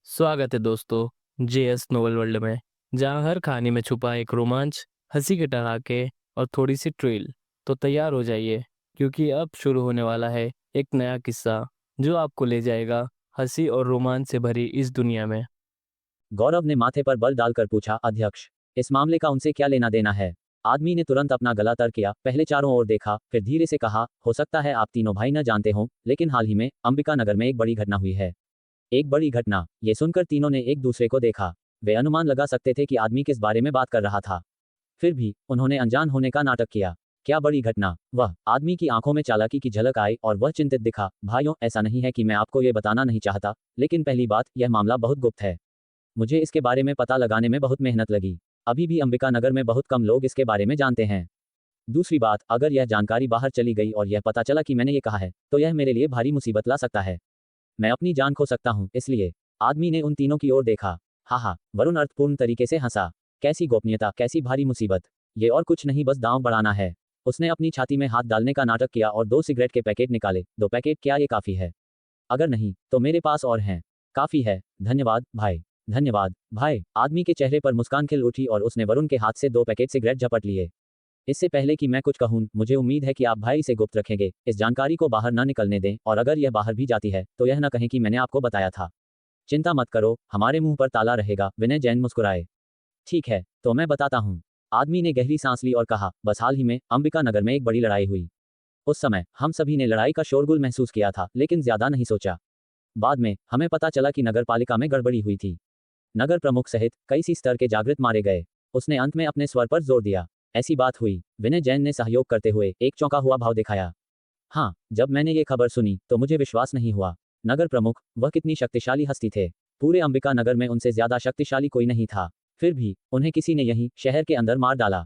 स्वागत है दोस्तों जेएस नोवेल वर्ल्ड में, जहां हर कहानी में छुपा एक रोमांच, हंसी के ठहाके और थोड़ी सी ट्रेल। तो तैयार हो जाइए, क्योंकि अब शुरू होने वाला है एक नया किस्सा जो आपको ले जाएगा हंसी और रोमांच से भरी इस दुनिया में। गौरव ने माथे पर बल डालकर पूछा, अध्यक्ष, इस मामले का उनसे क्या लेना देना है? आदमी ने तुरंत अपना गला तर किया, पहले चारों ओर देखा, फिर धीरे से कहा, हो सकता है आप तीनों भाई न जानते हों, लेकिन हाल ही में अंबिका नगर में एक बड़ी घटना हुई है। एक बड़ी घटना। ये सुनकर तीनों ने एक दूसरे को देखा। वे अनुमान लगा सकते थे कि आदमी किस बारे में बात कर रहा था। फिर भी उन्होंने अनजान होने का नाटक किया। क्या बड़ी घटना? वह आदमी की आंखों में चालाकी की झलक आई और वह चिंतित दिखा। भाइयों, ऐसा नहीं है कि मैं आपको ये बताना नहीं चाहता, लेकिन पहली बात, यह मामला बहुत गुप्त है। मुझे इसके बारे में पता लगाने में बहुत मेहनत लगी। अभी भी अंबिका नगर में बहुत कम लोग इसके बारे में जानते हैं। दूसरी बात, अगर यह जानकारी बाहर चली गई और यह पता चला कि मैंने ये कहा है, तो यह मेरे लिए भारी मुसीबत ला सकता है। मैं अपनी जान खो सकता हूँ, इसलिए। आदमी ने उन तीनों की ओर देखा। हा, वरुण अर्थपूर्ण तरीके से हंसा। कैसी गोपनीयता, कैसी भारी मुसीबत। ये और कुछ नहीं, बस दांव बढ़ाना है। उसने अपनी छाती में हाथ डालने का नाटक किया और 2 सिगरेट के पैकेट निकाले। 2 पैकेट? क्या ये काफी है? अगर नहीं, तो मेरे पास और हैं। काफी है। धन्यवाद भाई। धन्यवाद भाई। आदमी के चेहरे पर मुस्कान खिल उठी और उसने वरुण के हाथ से 2 पैकेट सिगरेट झपट लिए। इससे पहले कि मैं कुछ कहूं, मुझे उम्मीद है कि आप भाई इसे गुप्त रखेंगे, इस जानकारी को बाहर न निकलने दें, और अगर यह बाहर भी जाती है तो यह न कहें कि मैंने आपको बताया था। चिंता मत करो, हमारे मुंह पर ताला रहेगा। विनय जैन मुस्कुराए। ठीक है, तो मैं बताता हूं। आदमी ने गहरी सांस ली और कहा, बस हाल ही में अंबिका नगर में एक बड़ी लड़ाई हुई। उस समय हम सभी ने लड़ाई का शोरगुल महसूस किया था, लेकिन ज्यादा नहीं सोचा। बाद में हमें पता चला कि नगर पालिका में गड़बड़ी हुई थी। नगर प्रमुख सहित कई सी स्तर के जागृत मारे गए। उसने अंत में अपने स्वर पर जोर दिया। ऐसी बात हुई? विनय जैन ने सहयोग करते हुए एक चौंका हुआ भाव दिखाया। हाँ, जब मैंने ये खबर सुनी तो मुझे विश्वास नहीं हुआ। नगर प्रमुख, वह कितनी शक्तिशाली हस्ती थे। पूरे अंबिका नगर में उनसे ज्यादा शक्तिशाली कोई नहीं था। फिर भी उन्हें किसी ने यहीं शहर के अंदर मार डाला।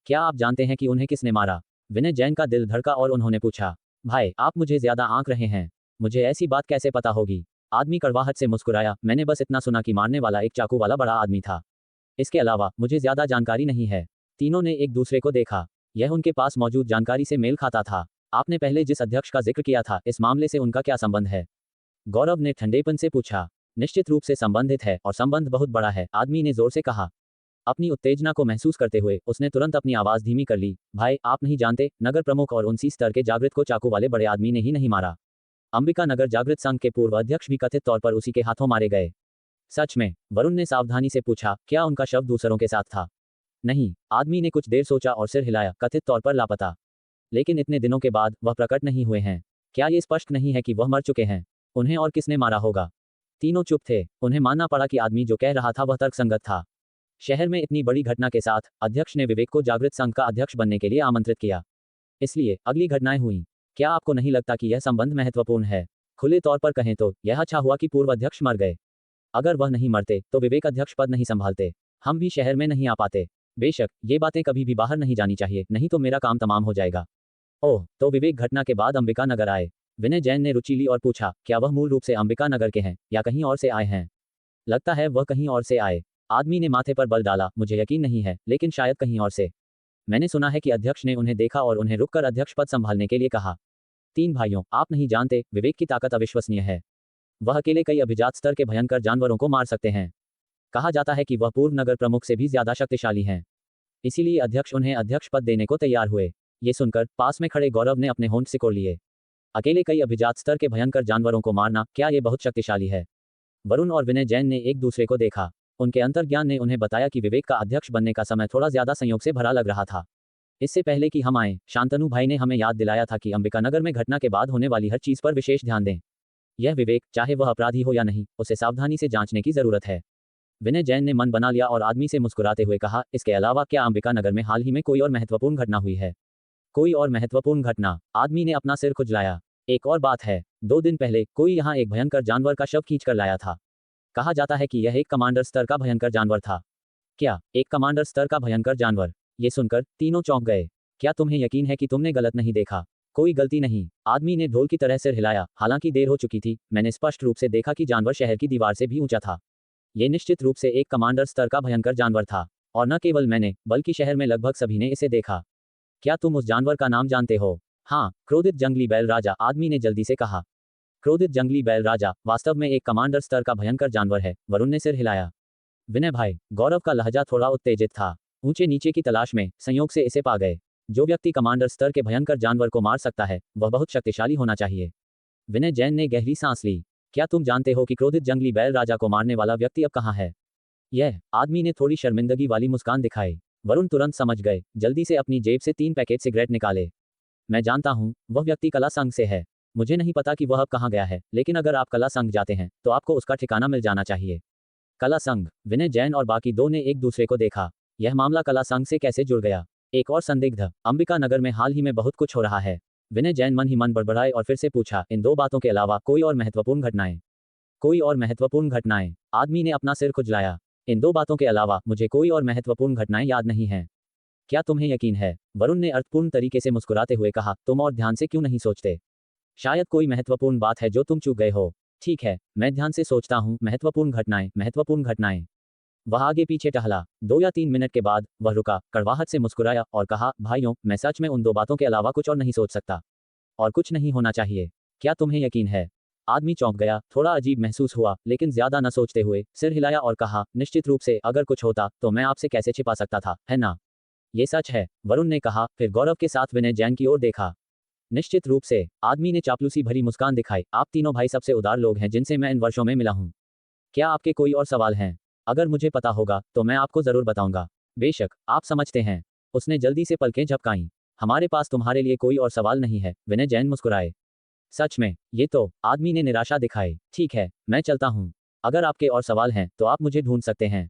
क्या आप जानते हैं कि उन्हें किसने मारा? विनय जैन का दिल धड़का और उन्होंने पूछा, भाई, आप मुझे ज्यादा आंक रहे हैं। मुझे ऐसी बात कैसे पता होगी? आदमी कड़वाहट से मुस्कुराया, मैंने बस इतना सुना कि मारने वाला एक चाकू वाला बड़ा आदमी था। इसके अलावा मुझे ज्यादा जानकारी नहीं है। तीनों ने एक दूसरे को देखा। यह उनके पास मौजूद जानकारी से मेल खाता था। आपने पहले जिस अध्यक्ष का जिक्र किया था, इस मामले से उनका क्या संबंध है? गौरव ने ठंडेपन से पूछा। निश्चित रूप से संबंधित है, और संबंध बहुत बड़ा है, आदमी ने जोर से कहा। अपनी उत्तेजना को महसूस करते हुए उसने तुरंत अपनी आवाज धीमी कर ली। भाई, आप नहीं जानते, नगर प्रमुख और उसी स्तर के जागृत को चाकू वाले बड़े आदमी ने ही नहीं मारा। अंबिका नगर जागृत संघ के पूर्व अध्यक्ष भी कथित तौर पर उसी के हाथों मारे गए। सच में? वरुण ने सावधानी से पूछा, क्या उनका शव दूसरों के साथ था? नहीं। आदमी ने कुछ देर सोचा और सिर हिलाया, कथित तौर पर लापता। लेकिन इतने दिनों के बाद वह प्रकट नहीं हुए हैं। क्या ये स्पष्ट नहीं है कि वह मर चुके हैं? उन्हें और किसने मारा होगा? तीनों चुप थे। उन्हें मानना पड़ा कि आदमी जो कह रहा था वह तर्कसंगत था। शहर में इतनी बड़ी घटना के साथ अध्यक्ष ने विवेक को जागृत संघ का अध्यक्ष बनने के लिए आमंत्रित किया। इसलिए अगली घटनाएं हुई। क्या आपको नहीं लगता कि यह संबंध महत्वपूर्ण है? खुले तौर पर कहें तो यह अच्छा हुआ कि पूर्व अध्यक्ष मर गए। अगर वह नहीं मरते तो विवेक अध्यक्ष पद नहीं संभालते। हम भी शहर में नहीं आ पाते। बेशक ये बातें कभी भी बाहर नहीं जानी चाहिए, नहीं तो मेरा काम तमाम हो जाएगा। ओह, तो विवेक घटना के बाद अंबिका नगर आए? विनय जैन ने रुचि ली और पूछा, क्या वह मूल रूप से अंबिका नगर के हैं या कहीं और से आए हैं? लगता है वह कहीं और से आए। आदमी ने माथे पर बल डाला, मुझे यकीन नहीं है, लेकिन शायद कहीं और से। मैंने सुना है कि अध्यक्ष ने उन्हें देखा और उन्हें रुककर अध्यक्ष पद संभालने के लिए कहा। 3 भाइयों, आप नहीं जानते, विवेक की ताकत अविश्वसनीय है। वह अकेले कई अभिजात स्तर के भयंकर जानवरों को मार सकते हैं। कहा जाता है कि वह पूर्व नगर प्रमुख से भी ज्यादा शक्तिशाली हैं। इसीलिए अध्यक्ष उन्हें अध्यक्ष पद देने को तैयार हुए। ये सुनकर पास में खड़े गौरव ने अपने होंठ सिकोड़ लिए। अकेले कई अभिजात स्तर के भयंकर जानवरों को मारना, क्या ये बहुत शक्तिशाली है? वरुण और विनय जैन ने एक दूसरे को देखा। उनके अंतर्ज्ञान ने उन्हें बताया कि विवेक का अध्यक्ष बनने का समय थोड़ा ज्यादा संयोग से भरा लग रहा था। इससे पहले कि हम आए, शांतनु भाई ने हमें याद दिलाया था कि अंबिका नगर में घटना के बाद होने वाली हर चीज पर विशेष ध्यान दें। यह विवेक, चाहे वह अपराधी हो या नहीं, उसे सावधानी से जांचने की जरूरत है। विनय जैन ने मन बना लिया और आदमी से मुस्कुराते हुए कहा, इसके अलावा क्या अंबिका नगर में हाल ही में कोई और महत्वपूर्ण घटना हुई है? कोई और महत्वपूर्ण घटना? आदमी ने अपना सिर खुजलाया। एक और बात है, 2 दिन पहले कोई यहाँ एक भयंकर जानवर का शव खींच कर लाया था। कहा जाता है कि यह एक कमांडर स्तर का भयंकर जानवर था। क्या? एक कमांडर स्तर का भयंकर जानवर? ये सुनकर तीनों चौंक गए। क्या तुम्हें यकीन है कि तुमने गलत नहीं देखा? कोई गलती नहीं। आदमी ने ढोल की तरह सिर हिलाया। हालांकि देर हो चुकी थी, मैंने स्पष्ट रूप से देखा कि जानवर शहर की दीवार से भी ऊंचा था। ये निश्चित रूप से एक कमांडर स्तर का भयंकर जानवर था। और न केवल मैंने, बल्कि शहर में लगभग सभी ने इसे देखा। क्या तुम उस जानवर का नाम जानते हो? हाँ, क्रोधित जंगली बैल राजा, आदमी ने जल्दी से कहा। क्रोधित जंगली बैल राजा वास्तव में एक कमांडर स्तर का भयंकर जानवर है, वरुण ने सिर हिलाया। विनय भाई, गौरव का लहजा थोड़ा उत्तेजित था। ऊंचे नीचे की तलाश में संयोग से इसे पा गए। जो व्यक्ति कमांडर स्तर के भयंकर जानवर को मार सकता है वह बहुत शक्तिशाली होना चाहिए। विनय जैन ने गहरी सांस ली। क्या तुम जानते हो कि क्रोधित जंगली बैल राजा को मारने वाला व्यक्ति अब कहाँ है? यह आदमी ने थोड़ी शर्मिंदगी वाली मुस्कान दिखाई। वरुण तुरंत समझ गए, जल्दी से अपनी जेब से 3 पैकेट सिगरेट निकाले। मैं जानता हूँ, वह व्यक्ति कला संघ से है। मुझे नहीं पता कि वह अब कहाँ गया है, लेकिन अगर आप कला संघ जाते हैं तो आपको उसका ठिकाना मिल जाना चाहिए। कला संघ। विनय जैन और बाकी दो ने एक दूसरे को देखा। यह मामला कला संघ से कैसे जुड़ गया? एक और संदिग्ध, अंबिका नगर में हाल ही में बहुत कुछ हो रहा है। विनय जैन मन ही मन बड़बड़ाए और फिर से पूछा, इन 2 बातों के अलावा कोई और महत्वपूर्ण घटनाएं? कोई और महत्वपूर्ण घटनाएं? आदमी ने अपना सिर खुजलाया। इन 2 बातों के अलावा मुझे कोई और महत्वपूर्ण घटनाएं याद नहीं हैं। क्या तुम्हें यकीन है? वरुण ने अर्थपूर्ण तरीके से मुस्कुराते हुए कहा, तुम और ध्यान से क्यों नहीं सोचते? शायद कोई महत्वपूर्ण बात है जो तुम चूक गए हो। ठीक है, मैं ध्यान से सोचता हूँ। महत्वपूर्ण घटनाएं, महत्वपूर्ण घटनाएं। वह आगे पीछे टहला। 2 या 3 मिनट के बाद वह रुका, कड़वाहट से मुस्कुराया और कहा, भाइयों, मैं सच में उन 2 बातों के अलावा कुछ और नहीं सोच सकता। और कुछ नहीं होना चाहिए। क्या तुम्हें यकीन है? आदमी चौंक गया, थोड़ा अजीब महसूस हुआ, लेकिन ज्यादा न सोचते हुए सिर हिलाया और कहा, निश्चित रूप से अगर कुछ होता तो मैं आपसे कैसे छिपा सकता था, है ना? ये सच है, वरुण ने कहा, फिर गौरव के साथ विनय जैन की ओर देखा। निश्चित रूप से, आदमी ने चापलूसी भरी मुस्कान दिखाई। आप तीनों भाई सबसे उदार लोग हैं जिनसे मैं इन वर्षों में मिला हूं। क्या आपके कोई और सवाल हैं? अगर मुझे पता होगा तो मैं आपको जरूर बताऊंगा। बेशक, आप समझते हैं। उसने जल्दी से पलकें झपकाईं। हमारे पास तुम्हारे लिए कोई और सवाल नहीं है, विनय जैन मुस्कुराए। सच में? ये तो, आदमी ने निराशा दिखाई। ठीक है, मैं चलता हूँ। अगर आपके और सवाल हैं तो आप मुझे ढूंढ सकते हैं।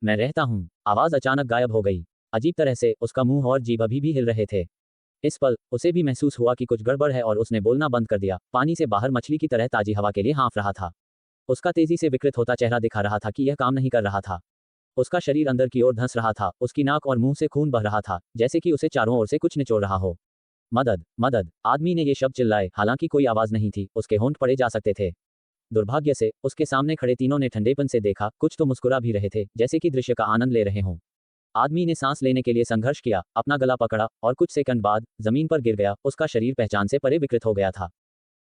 मैं रहता हूँ। आवाज अचानक गायब हो गई। अजीब तरह से उसका मुंह और जीभ अभी भी हिल रहे थे। इस पल उसे भी महसूस हुआ कि कुछ गड़बड़ है और उसने बोलना बंद कर दिया। पानी से बाहर मछली की तरह ताजी हवा के लिए हाँफ रहा था। उसका तेजी से विकृत होता चेहरा दिखा रहा था कि यह काम नहीं कर रहा था। उसका शरीर अंदर की ओर धंस रहा था। उसकी नाक और मुंह से खून बह रहा था, जैसे कि उसे चारों ओर से कुछ निचोड़ रहा हो। मदद, मदद! आदमी ने ये शब्द चिल्लाए, हालांकि कोई आवाज नहीं थी। उसके होंठ पड़े जा सकते थे। दुर्भाग्य से उसके सामने खड़े तीनों ने ठंडेपन से देखा, कुछ तो मुस्कुरा भी रहे थे, जैसे कि दृश्य का आनंद ले रहे हों। आदमी ने सांस लेने के लिए संघर्ष किया, अपना गला पकड़ा और कुछ सेकंड बाद जमीन पर गिर गया। उसका शरीर पहचान से परे विकृत हो गया था।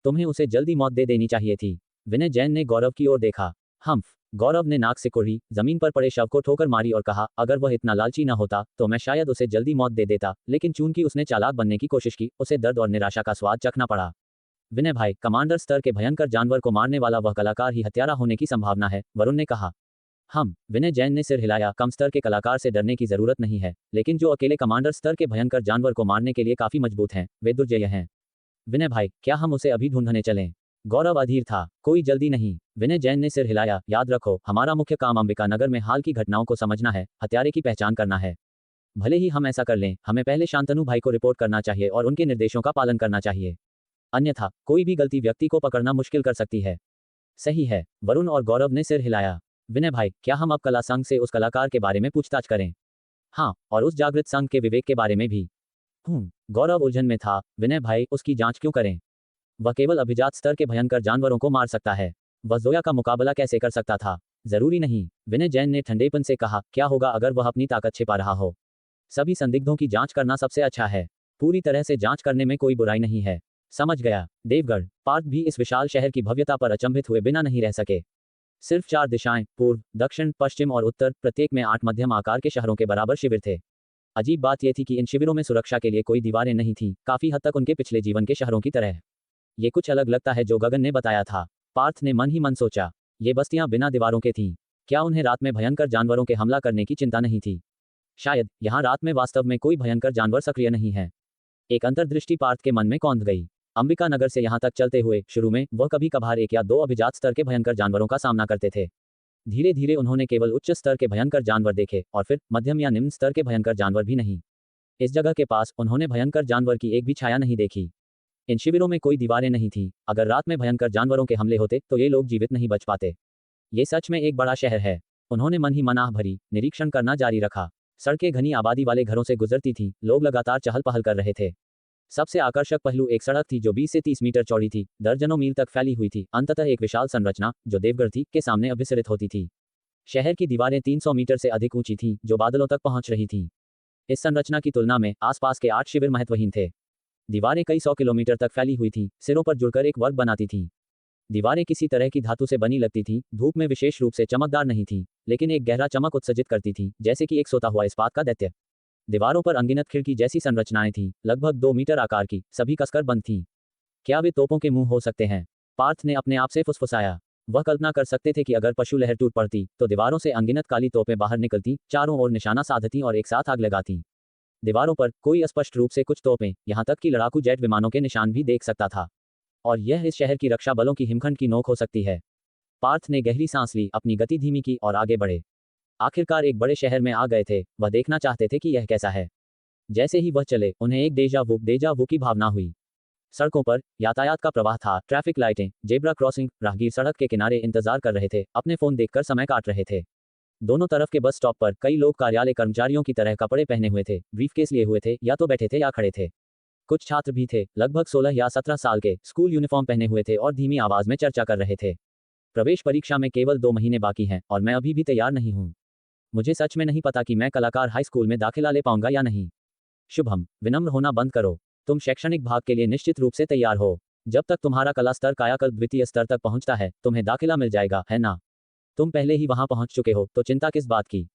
तुम्हें उसे जल्दी मौत दे देनी चाहिए थी। विनय जैन ने गौरव की ओर देखा। हम्फ! गौरव ने नाक से कुड़ी, जमीन पर पड़े शव को ठोकर मारी और कहा, अगर वह इतना लालची न होता तो मैं शायद उसे जल्दी मौत दे देता, लेकिन चूंकि उसने चालाक बनने की कोशिश की, उसे दर्द और निराशा का स्वाद चखना पड़ा। विनय भाई, कमांडर स्तर के भयंकर जानवर को मारने वाला वह कलाकार ही हत्यारा होने की संभावना है, वरुण ने कहा। विनय जैन ने सिर हिलाया। कम स्तर के कलाकार से डरने की जरूरत नहीं है, लेकिन जो अकेले कमांडर स्तर के भयंकर जानवर को मारने के लिए काफी मजबूत हैं, वे दुर्जय हैं। विनय भाई, क्या हम उसे अभी ढूंढने चलें? गौरव अधीर था। कोई जल्दी नहीं। विनय जैन ने सिर हिलाया। याद रखो, हमारा मुख्य काम अंबिका नगर में हाल की घटनाओं को समझना है, हत्यारे की पहचान करना है। भले ही हम ऐसा कर लें, हमें पहले शांतनु भाई को रिपोर्ट करना चाहिए और उनके निर्देशों का पालन करना चाहिए। अन्यथा कोई भी गलती व्यक्ति को पकड़ना मुश्किल कर सकती है। सही है, वरुण और गौरव ने सिर हिलाया। विनय भाई, क्या हम अब कला संघ से उस कलाकार के बारे में पूछताछ करें? हाँ, और उस जागृत संघ के विवेक के बारे में भी। गौरव उलझन में था। विनय भाई, उसकी जांच क्यों करें? वह केवल अभिजात स्तर के भयंकर जानवरों को मार सकता है। वह जोया का मुकाबला कैसे कर सकता था? जरूरी नहीं, विनय जैन ने ठंडेपन से कहा। क्या होगा अगर वह अपनी ताकत छिपा रहा हो? सभी संदिग्धों की जांच करना सबसे अच्छा है। पूरी तरह से जांच करने में कोई बुराई नहीं है। समझ गया। देवगढ़ पार्थ भी इस विशाल शहर की भव्यता पर अचंभित हुए बिना नहीं रह सके। सिर्फ 4 दिशाएं, पूर्व, दक्षिण, पश्चिम और उत्तर, प्रत्येक में 8 मध्यम आकार के शहरों के बराबर शिविर थे। अजीब बात यह थी कि इन शिविरों में सुरक्षा के लिए कोई दीवारें नहीं थी, काफी हद तक उनके पिछले जीवन के शहरों की तरह। ये कुछ अलग लगता है जो गगन ने बताया था। पार्थ ने मन ही मन सोचा। ये बस्तियां बिना दीवारों के थीं। क्या उन्हें रात में भयंकर जानवरों के हमला करने की चिंता नहीं थी? शायद यहाँ रात में वास्तव में कोई भयंकर जानवर सक्रिय नहीं है। एक अंतर्दृष्टि पार्थ के मन में कौंध गई। अंबिका नगर से यहाँ तक चलते हुए शुरू में वह कभी कभार 1 या 2 अभिजात स्तर के भयंकर जानवरों का सामना करते थे। धीरे धीरे उन्होंने केवल उच्च स्तर के भयंकर जानवर देखे और फिर मध्यम या निम्न स्तर के भयंकर जानवर भी नहीं। इस जगह के पास उन्होंने भयंकर जानवर की एक भी छाया नहीं देखी। इन शिविरों में कोई दीवारें नहीं थी। अगर रात में भयंकर जानवरों के हमले होते तो ये लोग जीवित नहीं बच पाते। ये सच में एक बड़ा शहर है। उन्होंने मन ही मन आह भरी, निरीक्षण करना जारी रखा। सड़कें घनी आबादी वाले घरों से गुजरती थीं, लोग लगातार चहल पहल कर रहे थे। सबसे आकर्षक पहलू एक सड़क थी जो 20 से 30 मीटर चौड़ी थी, दर्जनों मील तक फैली हुई थी। अंततः एक विशाल संरचना जो देवगढ़ थी के सामने अभिसरित होती थी। शहर की दीवारें 300 मीटर से अधिक ऊंची थीं, जो बादलों तक पहुंच रही थीं। इस संरचना की तुलना में आसपास के 8 शिविर महत्वहीन थे। दीवारें कई 100 किलोमीटर तक फैली हुई थीं, सिरों पर जुड़कर एक वर्ग बनाती थीं। दीवारें किसी तरह की धातु से बनी लगती थीं, धूप में विशेष रूप से चमकदार नहीं थीं, लेकिन एक गहरा चमक उत्सर्जित करती थीं, जैसे कि एक सोता हुआ इस्पात का दैत्य। दीवारों पर अनगिनत खिड़की जैसी संरचनाएं थीं, लगभग 2 मीटर आकार की, सभी कसकर बंद थीं। क्या वे तोपों के मुंह हो सकते हैं? पार्थ ने अपने आप से फुसफुसाया। वह कल्पना कर सकते थे कि अगर पशु लहर टूट पड़ती, तो दीवारों से अनगिनत काली तोपें बाहर निकलती, चारों ओर निशाना साधती और एक साथ आग लगाती। दीवारों पर कोई स्पष्ट रूप से कुछ तोपें, यहाँ तक कि लड़ाकू जेट विमानों के निशान भी देख सकता था। और यह इस शहर की रक्षा बलों की हिमखंड की नोक हो सकती है। पार्थ ने गहरी सांस ली, अपनी गति धीमी की और आगे बढ़े। आखिरकार एक बड़े शहर में आ गए थे, वह देखना चाहते थे कि यह कैसा है। जैसे ही वह चले, उन्हें एक डेजा वू की भावना हुई। सड़कों पर यातायात का प्रवाह था, ट्रैफिक लाइटें, जेब्रा क्रॉसिंग, राहगीर सड़क के किनारे इंतजार कर रहे थे, अपने फोन देखकर समय काट रहे थे। दोनों तरफ के बस स्टॉप पर कई लोग कार्यालय कर्मचारियों की तरह कपड़े पहने हुए थे, ब्रीफकेस लिए हुए थे, या तो बैठे थे या खड़े थे। कुछ छात्र भी थे, लगभग 16 या 17 साल के, स्कूल यूनिफॉर्म पहने हुए थे और धीमी आवाज में चर्चा कर रहे थे। प्रवेश परीक्षा में केवल 2 महीने बाकी हैं और मैं अभी भी तैयार नहीं हूँ। मुझे सच में नहीं पता कि मैं कलाकार हाई स्कूल में दाखिला ले पाऊंगा या नहीं। शुभम, विनम्र होना बंद करो। तुम शैक्षणिक भाग के लिए निश्चित रूप से तैयार हो। जब तक तुम्हारा कला स्तर कायाकल्प द्वितीय स्तर तक पहुंचता है, तुम्हें दाखिला मिल जाएगा, है ना? तुम पहले ही वहां पहुंच चुके हो, तो चिंता किस बात की?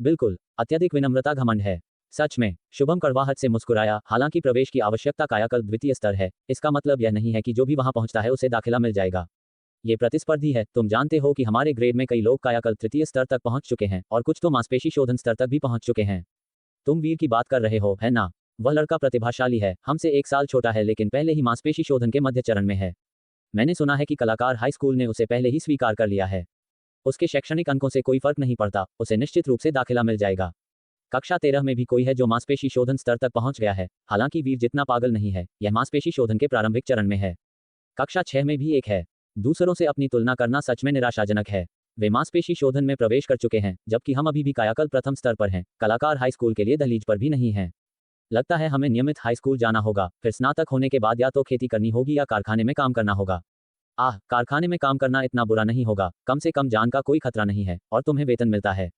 बिल्कुल, अत्यधिक विनम्रता घमंड है। सच में, शुभम कड़वाहट से मुस्कुराया। हालांकि प्रवेश की आवश्यकता कायाकल्प द्वितीय स्तर है, इसका मतलब यह नहीं है कि जो भी वहां पहुंचता है उसे दाखिला मिल जाएगा। ये प्रतिस्पर्धी है। तुम जानते हो कि हमारे ग्रेड में कई लोग कायाकल्प तृतीय स्तर तक पहुंच चुके हैं और कुछ तो मांसपेशी शोधन स्तर तक भी पहुंच चुके हैं। तुम वीर की बात कर रहे हो, है ना? वह लड़का प्रतिभाशाली है, हमसे 1 साल छोटा है, लेकिन पहले ही मांसपेशी शोधन के मध्य चरण में है। मैंने सुना है कि कलाकार हाई स्कूल ने उसे पहले ही स्वीकार कर लिया है। उसके शैक्षणिक अंकों से कोई फर्क नहीं पड़ता, उसे निश्चित रूप से दाखिला मिल जाएगा। कक्षा 13 में भी कोई है जो मांसपेशी शोधन स्तर तक पहुंच गया है। हालांकि वीर जितना पागल नहीं है, यह मांसपेशी शोधन के प्रारंभिक चरण में है। कक्षा 6 में भी एक है। दूसरों से अपनी तुलना करना सच में निराशाजनक है। वे मांसपेशी शोधन में प्रवेश कर चुके हैं, जबकि हम अभी भी कायाकल्प प्रथम स्तर पर हैं, कलाकार हाई स्कूल के लिए दहलीज पर भी नहीं हैं। लगता है हमें नियमित हाई स्कूल जाना होगा, फिर स्नातक होने के बाद या तो खेती करनी होगी या कारखाने में काम करना होगा। कारखाने में काम करना इतना बुरा नहीं होगा, कम से कम जान का कोई खतरा नहीं है और तुम्हें वेतन मिलता है।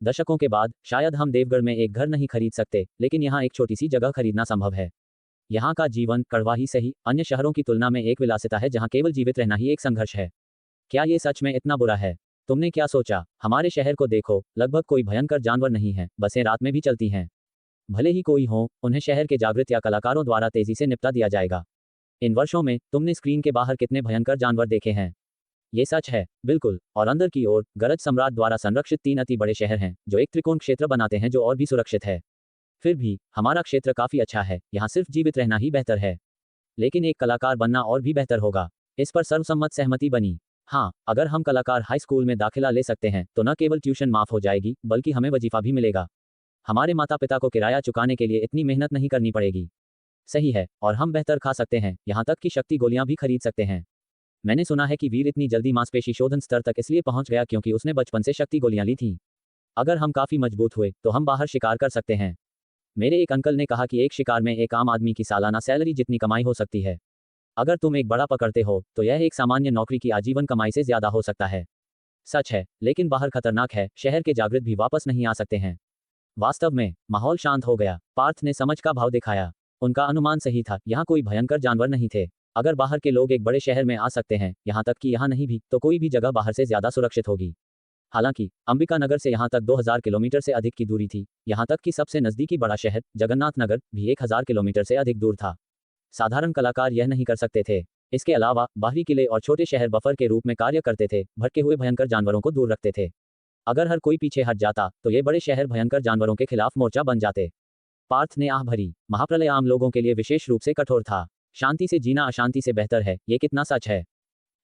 दशकों के बाद शायद हम देवगढ़ में एक घर नहीं खरीद सकते, लेकिन यहाँ एक छोटी सी जगह खरीदना संभव है। यहाँ का जीवन कड़वा ही सही, अन्य शहरों की तुलना में एक विलासिता है जहाँ केवल जीवित रहना ही एक संघर्ष है। क्या ये सच में इतना बुरा है? तुमने क्या सोचा? हमारे शहर को देखो, लगभग कोई भयंकर जानवर नहीं है, बसें रात में भी चलती हैं। भले ही कोई हो, उन्हें शहर के जागृत या कलाकारों द्वारा तेजी से निपटा दिया जाएगा। इन वर्षों में तुमने स्क्रीन के बाहर कितने भयंकर जानवर देखे हैं? ये सच है, बिल्कुल। और अंदर की ओर गरज सम्राट द्वारा संरक्षित 3 अति बड़े शहर हैं, जो एक त्रिकोण क्षेत्र बनाते हैं जो और भी सुरक्षित है। फिर भी हमारा क्षेत्र काफी अच्छा है, यहाँ सिर्फ जीवित रहना ही बेहतर है। लेकिन एक कलाकार बनना और भी बेहतर होगा। इस पर सर्वसम्मत सहमति बनी। हाँ, अगर हम कलाकार हाई स्कूल में दाखिला ले सकते हैं, तो न केवल ट्यूशन माफ हो जाएगी, बल्कि हमें वजीफा भी मिलेगा। हमारे माता पिता को किराया चुकाने के लिए इतनी मेहनत नहीं करनी पड़ेगी। सही है, और हम बेहतर खा सकते हैं, यहाँ तक कि शक्ति गोलियां भी खरीद सकते हैं। मैंने सुना है कि वीर इतनी जल्दी मांसपेशी शोधन स्तर तक इसलिए पहुंच गया क्योंकि उसने बचपन से शक्ति गोलियां ली थीं। अगर हम काफी मजबूत हुए, तो हम बाहर शिकार कर सकते हैं। मेरे एक अंकल ने कहा कि एक शिकार में एक आम आदमी की सालाना सैलरी जितनी कमाई हो सकती है। अगर तुम एक बड़ा पकड़ते हो, तो यह एक सामान्य नौकरी की आजीवन कमाई से ज्यादा हो सकता है। सच है, लेकिन बाहर खतरनाक है, शहर के जागृत भी वापस नहीं आ सकते हैं। वास्तव में माहौल शांत हो गया। पार्थ ने समझ का भाव दिखाया। उनका अनुमान सही था, यहाँ कोई भयंकर जानवर नहीं थे। अगर बाहर के लोग एक बड़े शहर में आ सकते हैं, यहाँ तक कि यहाँ नहीं भी, तो कोई भी जगह बाहर से ज्यादा सुरक्षित होगी। हालांकि अंबिका नगर से यहाँ तक 2000 किलोमीटर से अधिक की दूरी थी। यहाँ तक कि सबसे नजदीकी बड़ा शहर जगन्नाथ नगर भी 1000 किलोमीटर से अधिक दूर था। साधारण कलाकार यह नहीं कर सकते थे। इसके अलावा बाहरी किले और छोटे शहर बफर के रूप में कार्य करते थे, भटके हुए भयंकर जानवरों को दूर रखते थे। अगर हर कोई पीछे हट जाता, तो ये बड़े शहर भयंकर जानवरों के खिलाफ मोर्चा बन जाते। पार्थ ने आह भरी। महाप्रलय आम लोगों के लिए विशेष रूप से कठोर था। शांति से जीना अशांति से बेहतर है, ये कितना सच है।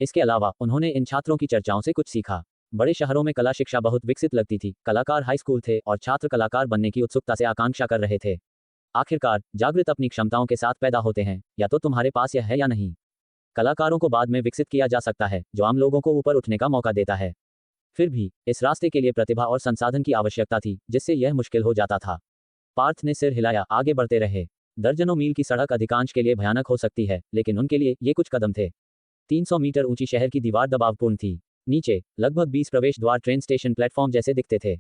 इसके अलावा उन्होंने इन छात्रों की चर्चाओं से कुछ सीखा। बड़े शहरों में कला शिक्षा बहुत विकसित लगती थी, कलाकार हाई स्कूल थे और छात्र कलाकार बनने की उत्सुकता से आकांक्षा कर रहे थे। आखिरकार जागृत अपनी क्षमताओं के साथ पैदा होते हैं, या तो तुम्हारे पास यह है या नहीं। कलाकारों को बाद में विकसित किया जा सकता है, जो आम लोगों को ऊपर उठने का मौका देता है। फिर भी इस रास्ते के लिए प्रतिभा और संसाधन की आवश्यकता थी, जिससे यह मुश्किल हो जाता था। पार्थ ने सिर हिलाया, आगे बढ़ते रहे। दर्जनों मील की सड़क अधिकांश के लिए भयानक हो सकती है, लेकिन उनके लिए ये कुछ कदम थे। 300 मीटर ऊंची शहर की दीवार दबावपूर्ण थी। नीचे लगभग 20 प्रवेश द्वार ट्रेन स्टेशन प्लेटफॉर्म जैसे दिखते थे।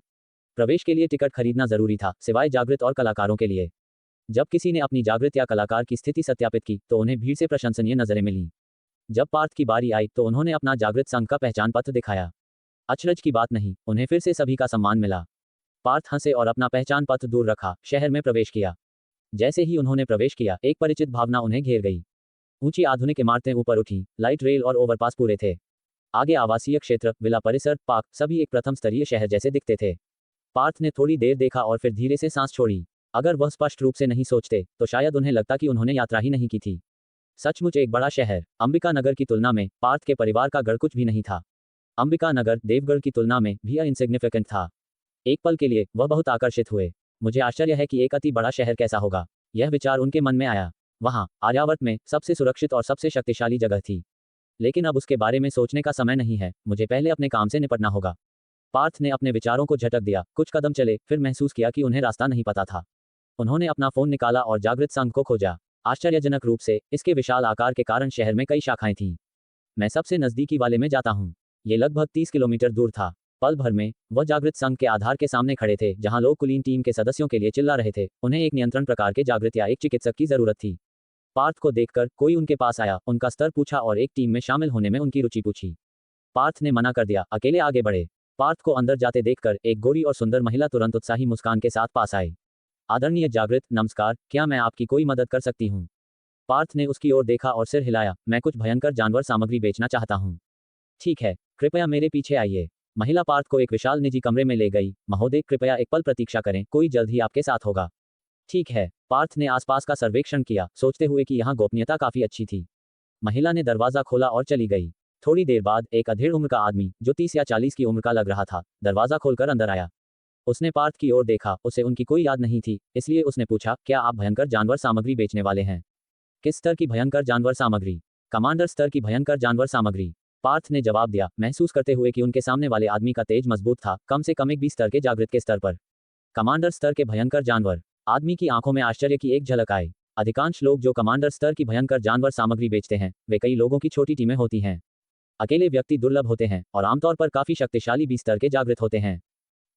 प्रवेश के लिए टिकट खरीदना जरूरी था, सिवाय जागृत और कलाकारों के लिए। जब किसी ने अपनी जागृत या कलाकार की स्थिति सत्यापित की, तो उन्हें भीड़ से प्रशंसनीय नजरें मिलीं। जब पार्थ की बारी आई तो उन्होंने अपना जागृत संघ का पहचान पत्र दिखाया। अचरज की बात नहीं, उन्हें फिर से सभी का सम्मान मिला। पार्थ हंसे और अपना पहचान पत्र दूर रखा, शहर में प्रवेश किया। जैसे ही उन्होंने प्रवेश किया, एक परिचित भावना उन्हें घेर गई। ऊंची आधुनिक इमारतें ऊपर उठी, लाइट रेल और ओवरपास पूरे थे। आगे आवासीय क्षेत्र, विला परिसर, पार्क, सभी एक प्रथम स्तरीय शहर जैसे दिखते थे। पार्थ ने थोड़ी देर देखा और फिर धीरे से सांस छोड़ी। अगर वह स्पष्ट रूप से नहीं सोचते तो शायद उन्हें लगता कि उन्होंने यात्रा ही नहीं की थी। सचमुच एक बड़ा शहर। अंबिका नगर की तुलना में पार्थ के परिवार का गढ़ कुछ भी नहीं था। अंबिका नगर देवगढ़ की तुलना में भी इनसिग्निफिकेंट था। एक पल के लिए वह बहुत आकर्षित हुए। मुझे आश्चर्य है कि एक अति बड़ा शहर कैसा होगा, यह विचार उनके मन में आया। वहां आर्यावर्त में सबसे सुरक्षित और सबसे शक्तिशाली जगह थी। लेकिन अब उसके बारे में सोचने का समय नहीं है, मुझे पहले अपने काम से निपटना होगा। पार्थ ने अपने विचारों को झटक दिया। कुछ कदम चले, फिर महसूस किया कि उन्हें रास्ता नहीं पता था। उन्होंने अपना फोन निकाला और जागृत संघ को खोजा। आश्चर्यजनक रूप से इसके विशाल आकार के कारण शहर में कई शाखाएं थीं। मैं सबसे नजदीकी वाले में जाता हूँ। ये लगभग 30 किलोमीटर दूर था। पल भर में वह जागृत संघ के आधार के सामने खड़े थे, जहां लोग कुलीन टीम के सदस्यों के लिए चिल्ला रहे थे। उन्हें एक नियंत्रण प्रकार के जागृत या एक चिकित्सक की जरूरत थी। पार्थ को देखकर कोई उनके पास आया, उनका स्तर पूछा और एक टीम में शामिल होने में उनकी रुचि पूछी। पार्थ ने मना कर दिया, अकेले आगे बढ़े। पार्थ को अंदर जाते देखकर एक गोरी और सुंदर महिला तुरंत उत्साही मुस्कान के साथ पास आई। आदरणीय जागृत, नमस्कार, क्या मैं आपकी कोई मदद कर सकती हूँ? पार्थ ने उसकी ओर देखा और सिर हिलाया। मैं कुछ भयंकर जानवर सामग्री बेचना चाहता हूँ। ठीक है, कृपया मेरे पीछे आइए। महिला पार्थ को एक विशाल निजी कमरे में ले गई। महोदय, कृपया एक पल प्रतीक्षा करें, कोई जल्द ही आपके साथ होगा। ठीक है। पार्थ ने आसपास का सर्वेक्षण किया, सोचते हुए कि यहाँ गोपनीयता काफी अच्छी थी। महिला ने दरवाजा खोला और चली गई। थोड़ी देर बाद एक अधेड़ उम्र का आदमी, जो 30 या 40 की उम्र का लग रहा था, दरवाजा खोलकर अंदर आया। उसने पार्थ की ओर देखा। उसे उनकी कोई याद नहीं थी, इसलिए उसने पूछा, क्या आप भयंकर जानवर सामग्री बेचने वाले हैं? किस स्तर की भयंकर जानवर सामग्री? कमांडर स्तर की भयंकर जानवर सामग्री। पार्थ ने जवाब दिया, महसूस करते हुए कि उनके सामने वाले आदमी का तेज मजबूत था, कम से कम एक 20 स्तर के जागृत के स्तर पर। कमांडर स्तर के भयंकर जानवर। आदमी की आंखों में आश्चर्य की एक झलक आई। अधिकांश लोग जो कमांडर स्तर की भयंकर जानवर सामग्री बेचते हैं, वे कई लोगों की छोटी टीमें होती हैं। अकेले व्यक्ति दुर्लभ होते हैं और आमतौर पर काफी शक्तिशाली 20 स्तर के जागृत होते हैं।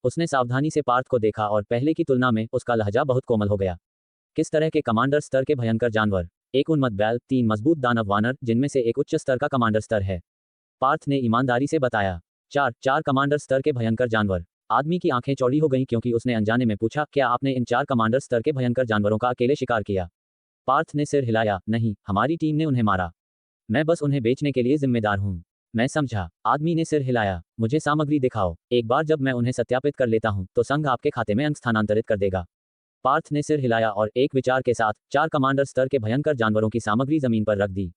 उसने सावधानी से पार्थ को देखा और पहले की तुलना में उसका लहजा बहुत कोमल हो गया। किस तरह के कमांडर स्तर के भयंकर जानवर? एक उन्मत्त बैल, 3 मजबूत दानव वानर, जिनमें से एक उच्च स्तर का कमांडर स्तर है। पार्थ ने ईमानदारी से बताया। 4 कमांडर स्तर के भयंकर जानवर। आदमी की आंखें चौड़ी हो गईं क्योंकि उसने अनजाने में पूछा, क्या आपने इन 4 कमांडर स्तर के भयंकर जानवरों का अकेले शिकार किया? पार्थ ने सिर हिलाया, नहीं, हमारी टीम ने उन्हें मारा। मैं बस उन्हें बेचने के लिए जिम्मेदार हूँ। मैं समझा। आदमी ने सिर हिलाया। मुझे सामग्री दिखाओ। एक बार जब मैं उन्हें सत्यापित कर लेता हूँ तो संघ आपके खाते में अंक स्थानांतरित कर देगा। पार्थ ने सिर हिलाया और एक विचार के साथ 4 कमांडर स्तर के भयंकर जानवरों की सामग्री जमीन पर रख दी।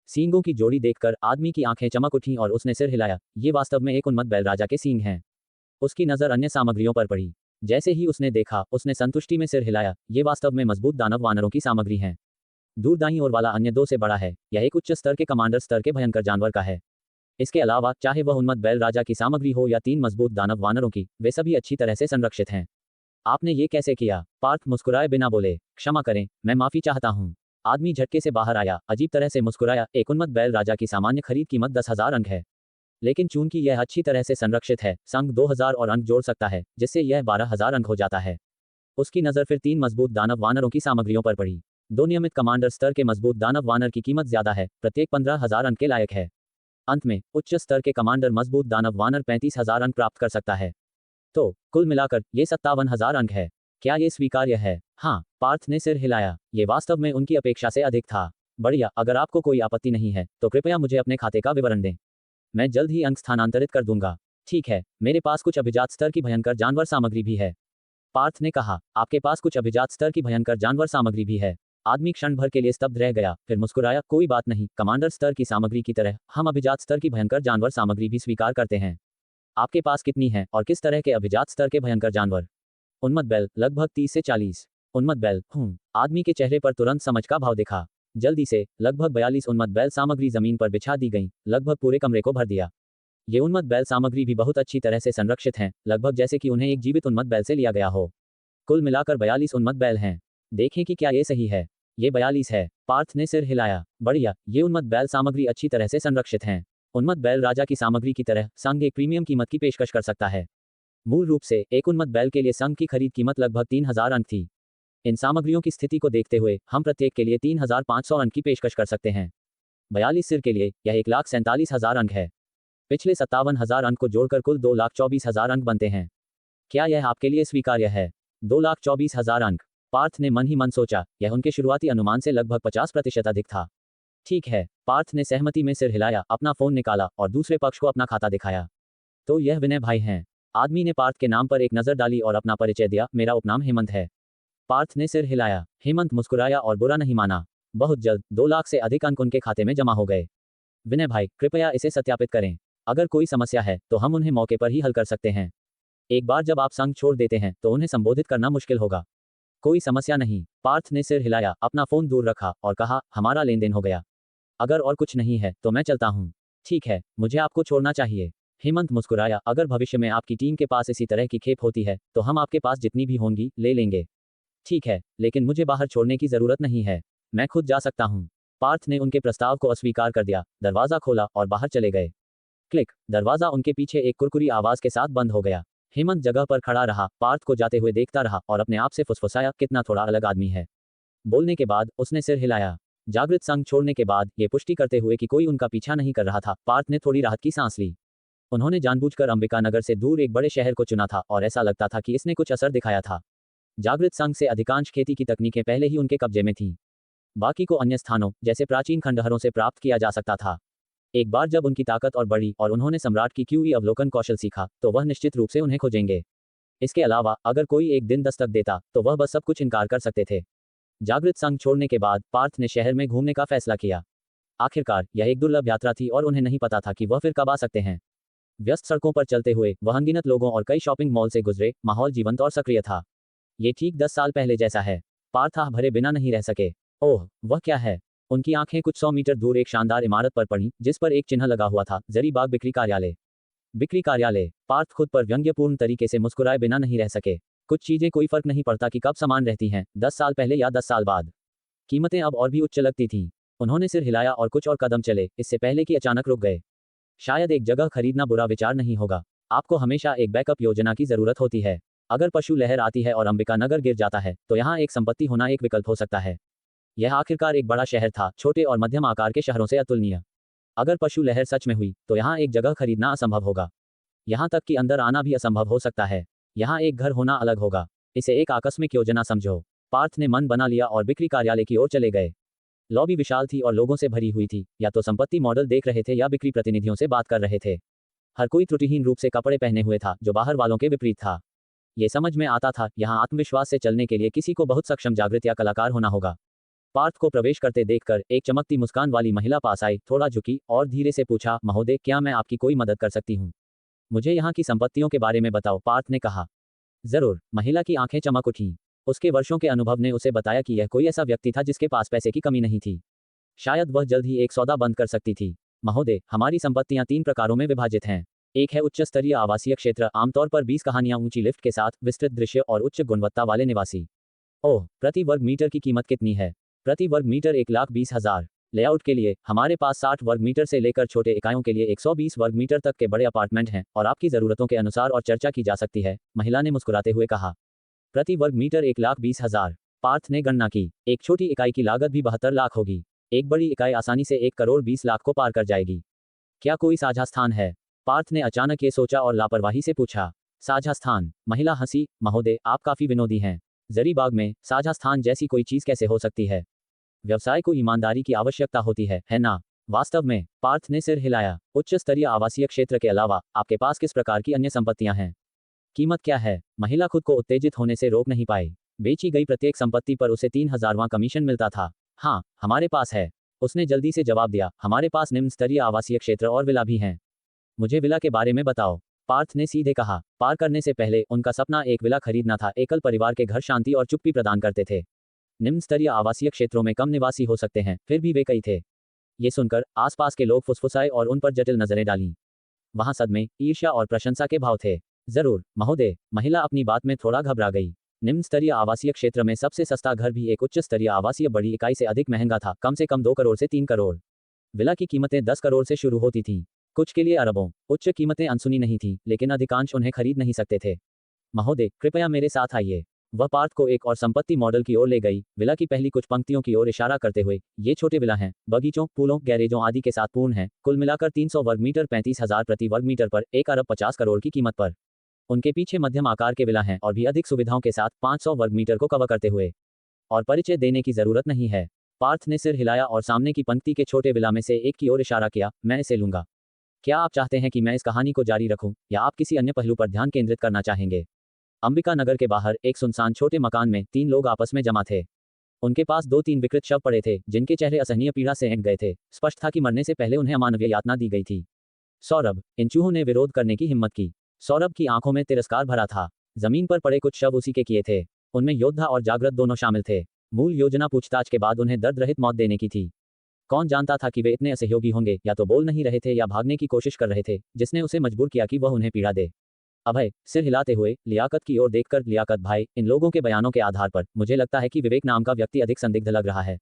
सींगों की जोड़ी देखकर आदमी की आंखें चमक उठीं और उसने सिर हिलाया। ये वास्तव में एक उन्मत्त बैल राजा के सींग हैं। उसकी नजर अन्य सामग्रियों पर पड़ी। जैसे ही उसने देखा, उसने संतुष्टि में सिर हिलाया। ये वास्तव में मजबूत दानव वानरों की सामग्री हैं। दूर दाईं ओर वाला अन्य 2 से बड़ा है। यह एक उच्च स्तर के कमांडर स्तर के भयंकर जानवर का है। इसके अलावा चाहे वह उन्मत्त बैल राजा की सामग्री हो या 3 मजबूत दानव वानरों की, वे सभी अच्छी तरह से संरक्षित हैं। आपने ये कैसे किया? पार्थ मुस्कुराए बिना बोले। क्षमा करें, मैं माफी चाहता हूँ। आदमी झटके से बाहर आया, अजीब तरह से मुस्कुराया। एक उन्मत्त बैल राजा की सामान्य खरीद कीमत 10,000 अंक है। लेकिन चूंकि यह अच्छी तरह से संरक्षित है, संघ 2,000 और अंक जोड़ सकता है, जिससे यह 12,000 अंक हो जाता है। उसकी नजर फिर 3 मजबूत दानव वानरों की सामग्रियों पर पड़ी। 2 नियमित कमांडर स्तर के मजबूत दानव वानर की कीमत ज्यादा है, प्रत्येक 15,000 अंक के लायक है। अंत में उच्च स्तर के कमांडर मजबूत दानव वानर 35,000 अंक प्राप्त कर सकता है। तो कुल मिलाकर ये 57,000 अंक है। क्या ये स्वीकार्य है? हाँ, पार्थ ने सिर हिलाया। ये वास्तव में उनकी अपेक्षा से अधिक था। बढ़िया, अगर आपको कोई आपत्ति नहीं है तो कृपया मुझे अपने खाते का विवरण दें। मैं जल्द ही अंक स्थानांतरित कर दूंगा। ठीक है, मेरे पास कुछ अभिजात स्तर की भयंकर जानवर सामग्री भी है। पार्थ ने कहा, आपके पास कुछ अभिजात स्तर की भयंकर जानवर सामग्री भी है? आदमी क्षण भर के लिए स्तब्ध रह गया, फिर मुस्कुराया, कोई बात नहीं, कमांडर स्तर की सामग्री की तरह हम अभिजात स्तर की भयंकर जानवर सामग्री भी स्वीकार करते हैं। आपके पास कितनी है और किस तरह के अभिजात स्तर के भयंकर जानवर? उन्मत्त बैल, लगभग 30 से 40। उन्मत्त बैल, आदमी के चेहरे पर तुरंत समझ का भाव दिखा। जल्दी से लगभग 42 उन्मत्त बैल सामग्री जमीन पर बिछा दी गई, लगभग पूरे कमरे को भर दिया। ये उन्मत्त बैल सामग्री भी बहुत अच्छी तरह से संरक्षित हैं, लगभग जैसे कि उन्हें एक जीवित उन्मत्त बैल से लिया गया हो। कुल मिलाकर 42 उन्मत्त बैल हैं। देखें कि क्या ये सही है। ये 42 है। पार्थ ने सिर हिलाया। बढ़िया, ये उन्मत्त बैल सामग्री अच्छी तरह से संरक्षित हैं। उन्मत्त बैल राजा की सामग्री की तरह संघ एक प्रीमियम कीमत की पेशकश कर सकता है। मूल रूप से एक उन्मत्त बैल के लिए संघ की खरीद कीमत लगभग 3,000 अंक थी। इन सामग्रियों की स्थिति को देखते हुए हम प्रत्येक के लिए 3,500 अंक की पेशकश कर सकते हैं। 42 सिर के लिए यह 1,47,000 अंक है। पिछले 57,000 अंक को जोड़कर कुल 2,24,000 अंक बनते हैं। क्या यह आपके लिए स्वीकार्य है? 2,24,000 अंक। पार्थ ने मन ही मन सोचा, यह उनके शुरुआती अनुमान से लगभग 50% अधिक था। ठीक है, पार्थ ने सहमति में सिर हिलाया, अपना फोन निकाला और दूसरे पक्ष को अपना खाता दिखाया। तो यह विनय भाई हैं। आदमी ने पार्थ के नाम पर एक नजर डाली और अपना परिचय दिया, मेरा उपनाम हेमंत है। पार्थ ने सिर हिलाया। हेमंत मुस्कुराया और बुरा नहीं माना। बहुत जल्द 2 लाख से अधिक अंक उनके खाते में जमा हो गए। विनय भाई, कृपया इसे सत्यापित करें। अगर कोई समस्या है तो हम उन्हें मौके पर ही हल कर सकते हैं। एक बार जब आप संघ छोड़ देते हैं तो उन्हें संबोधित करना मुश्किल होगा। कोई समस्या नहीं। पार्थ ने सिर हिलाया, अपना फोन दूर रखा और कहा, हमारा लेन देन हो गया। अगर और कुछ नहीं है तो मैं चलता हूँ। ठीक है, मुझे आपको छोड़ना चाहिए। हेमंत मुस्कुराया, अगर भविष्य में आपकी टीम के पास इसी तरह की खेप होती है तो हम आपके पास जितनी भी होंगी ले लेंगे। ठीक है, लेकिन मुझे बाहर छोड़ने की जरूरत नहीं है। मैं खुद जा सकता हूँ। पार्थ ने उनके प्रस्ताव को अस्वीकार कर दिया, दरवाजा खोला और बाहर चले गए। क्लिक, दरवाजा उनके पीछे एक कुरकुरी आवाज के साथ बंद हो गया। हेमंत जगह पर खड़ा रहा, पार्थ को जाते हुए देखता रहा और अपने आप से फुसफुसाया, कितना थोड़ा अलग आदमी है। बोलने के बाद उसने सिर हिलाया। जागृत संघ छोड़ने के बाद ये पुष्टि करते हुए कि कोई उनका पीछा नहीं कर रहा था, पार्थ ने थोड़ी राहत की सांस ली। उन्होंने जानबूझकर अंबिका नगर से दूर एक बड़े शहर को चुना था और ऐसा लगता था कि इसने कुछ असर दिखाया था। जागृत संघ से अधिकांश खेती की तकनीकें पहले ही उनके कब्जे में थीं। बाकी को अन्य स्थानों जैसे प्राचीन खंडहरों से प्राप्त किया जा सकता था। एक बार जब उनकी ताकत और बढ़ी और उन्होंने सम्राट की क्यूई अवलोकन कौशल सीखा तो वह निश्चित रूप से उन्हें खोजेंगे। इसके अलावा अगर कोई एक दिन दस्तक देता तो वह बस सब कुछ इनकार कर सकते थे। जागृत संघ छोड़ने के बाद पार्थ ने शहर में घूमने का फैसला किया। आखिरकार यह एक दुर्लभ यात्रा थी और उन्हें नहीं पता था कि वह फिर कब आ सकते हैं। व्यस्त सड़कों पर चलते हुए वह अनगिनत लोगों और कई शॉपिंग मॉल से गुजरे, माहौल जीवंत और सक्रिय था। ये ठीक 10 साल पहले जैसा है। पार्थ आह भरे बिना नहीं रह सके। ओह, वह क्या है? उनकी आंखें कुछ 100 मीटर दूर एक शानदार इमारत पर पड़ी जिस पर एक चिन्ह लगा हुआ था, जरीबाग बिक्री कार्यालय। बिक्री कार्यालय। पार्थ खुद पर व्यंग्यपूर्ण तरीके से मुस्कुराए बिना नहीं रह सके। कुछ चीजें कोई फर्क नहीं पड़ता कि कब समान रहती हैं, 10 साल पहले या 10 साल बाद। कीमतें अब और भी उच्च लगती थीं। उन्होंने सिर हिलाया और कुछ और कदम चले, इससे पहले कि अचानक रुक गए। शायद एक जगह खरीदना बुरा विचार नहीं होगा। आपको हमेशा एक बैकअप योजना की जरूरत होती है। अगर पशु लहर आती है और अंबिका नगर गिर जाता है तो यहाँ एक संपत्ति होना एक विकल्प हो सकता है। यह आखिरकार एक बड़ा शहर था, छोटे और मध्यम आकार के शहरों से अतुलनीय। अगर पशु लहर सच में हुई तो यहाँ एक जगह खरीदना असंभव होगा। यहाँ तक कि अंदर आना भी असंभव हो सकता है। यहाँ एक घर होना अलग होगा। इसे एक आकस्मिक योजना समझो। पार्थ ने मन बना लिया और बिक्री कार्यालय की ओर चले गए। लॉबी विशाल थी और लोगों से भरी हुई थी, या तो संपत्ति मॉडल देख रहे थे या बिक्री प्रतिनिधियों से बात कर रहे थे। हर कोई त्रुटिहीन रूप से कपड़े पहने हुए था जो बाहर वालों के विपरीत था। ये समझ में आता था, यहाँ आत्मविश्वास से चलने के लिए किसी को बहुत सक्षम जागृत या कलाकार होना होगा। पार्थ को प्रवेश करते देखकर एक चमकती मुस्कान वाली महिला पास आई, थोड़ा झुकी और धीरे से पूछा, महोदय, क्या मैं आपकी कोई मदद कर सकती हूँ? मुझे यहाँ की संपत्तियों के बारे में बताओ, पार्थ ने कहा। जरूर, महिला की आंखें चमक उठीं। उसके वर्षों के अनुभव ने उसे बताया कि यह कोई ऐसा व्यक्ति था जिसके पास पैसे की कमी नहीं थी। शायद वह जल्द ही एक सौदा बंद कर सकती थी। महोदय, हमारी संपत्तियां 3 प्रकारों में विभाजित हैं। एक है उच्च स्तरीय आवासीय क्षेत्र, आमतौर पर 20 कहानियां ऊंची लिफ्ट के साथ, विस्तृत दृश्य और उच्च गुणवत्ता वाले निवासी। ओह, प्रति वर्ग मीटर की कीमत कितनी है? प्रति वर्ग मीटर 1,20,000। लेआउट के लिए हमारे पास 60 वर्ग मीटर से लेकर छोटे इकाइयों के लिए 120 वर्ग मीटर तक के बड़े अपार्टमेंट हैं और आपकी जरूरतों के अनुसार और चर्चा की जा सकती है, महिला ने मुस्कुराते हुए कहा। प्रति वर्ग मीटर 1,20,000। पार्थ ने गणना की। एक छोटी इकाई की लागत भी 72 लाख होगी। एक बड़ी इकाई आसानी से 1 करोड़ 20 लाख को पार कर जाएगी। क्या कोई साझा स्थान है? पार्थ ने अचानक ये सोचा और लापरवाही से पूछा। साझा स्थान? महिला हंसी। महोदय, आप काफी विनोदी हैं। जरीबाग में साझा स्थान जैसी कोई चीज कैसे हो सकती है? व्यवसाय को ईमानदारी की आवश्यकता होती है ना? वास्तव में, पार्थ ने सिर हिलाया। उच्च स्तरीय आवासीय क्षेत्र के अलावा आपके पास किस प्रकार की अन्य संपत्तियां हैं? कीमत क्या है? महिला खुद को उत्तेजित होने से रोक नहीं पाई। बेची गई प्रत्येक संपत्ति पर उसे 3,000वां कमीशन मिलता था। हाँ, हमारे पास है। उसने जल्दी से जवाब दिया, हमारे पास निम्न स्तरीय आवासीय क्षेत्र और विला भी हैं। मुझे विला के बारे में बताओ, पार्थ ने सीधे कहा। पार करने से पहले उनका सपना एक विला खरीदना था। एकल परिवार के घर शांति और चुप्पी प्रदान करते थे। निम्न स्तरीय आवासीय क्षेत्रों में कम निवासी हो सकते हैं, फिर भी वे कई थे। ये सुनकर आसपास के लोग फुसफुसाए और उन पर जटिल नजरें डालीं। वहां सदमे, ईर्ष्या और प्रशंसा के भाव थे। जरूर, महोदय, महिला अपनी बात में थोड़ा घबरा गई। निम्न स्तरीय आवासीय क्षेत्र में सबसे सस्ता घर भी एक उच्च स्तरीय आवासीय बड़ी इकाई से अधिक महंगा था, कम से कम 2 करोड़ से 3 करोड़। विला की कीमतें 10 करोड़ से शुरू होती थीं। कुछ के लिए अरबों। उच्च कीमतें अनसुनी नहीं थीं, लेकिन अधिकांश उन्हें खरीद नहीं सकते थे। महोदय, कृपया मेरे साथ आइए। वह पार्थ को एक और संपत्ति मॉडल की ओर ले गई, विला की पहली कुछ पंक्तियों की ओर इशारा करते हुए। ये छोटे विला हैं, बगीचों, पूलों, गैरेजों आदि के साथ पूर्ण हैं, कुल मिलाकर 300 वर्ग मीटर 35,000 प्रति वर्ग मीटर पर 1 अरब 50 करोड़ की कीमत पर। उनके पीछे मध्यम आकार के विला हैं और भी अधिक सुविधाओं के साथ 500 वर्ग मीटर को कवर करते हुए। और परिचय देने की जरूरत नहीं है। पार्थ ने सिर हिलाया और सामने की पंक्ति के छोटे विला में से एक की ओर इशारा किया। मैं इसे लूंगा। क्या आप चाहते हैं कि मैं इस कहानी को जारी रखूं, या आप किसी अन्य पहलू पर ध्यान केंद्रित करना चाहेंगे? अंबिका नगर के बाहर एक सुनसान छोटे मकान में 3 लोग आपस में जमा थे। उनके पास 2-3 विकृत शव पड़े थे, जिनके चेहरे असहनीय पीड़ा से ऐंठ गए थे। स्पष्ट था कि मरने से पहले उन्हें अमानवीय यातना दी गई थी। सौरभ, इन चूहों ने विरोध करने की हिम्मत की। सौरभ की आंखों में तिरस्कार भरा था। जमीन पर पड़े कुछ शव उसी के किए थे। उनमें योद्धा और जागृत दोनों शामिल थे। मूल योजना पूछताछ के बाद उन्हें दर्द रहित मौत देने की थी। कौन जानता था कि वे इतने असहयोगी होंगे, या तो बोल नहीं रहे थे या भागने की कोशिश कर रहे थे, जिसने उसे मजबूर किया कि वह उन्हें पीड़ा दे। अभय, सिर हिलाते हुए लियाकत की ओर देखकर, लियाकत भाई, इन लोगों के बयानों के आधार पर मुझे लगता है कि विवेक नाम का व्यक्ति अधिक संदिग्ध लग रहा है।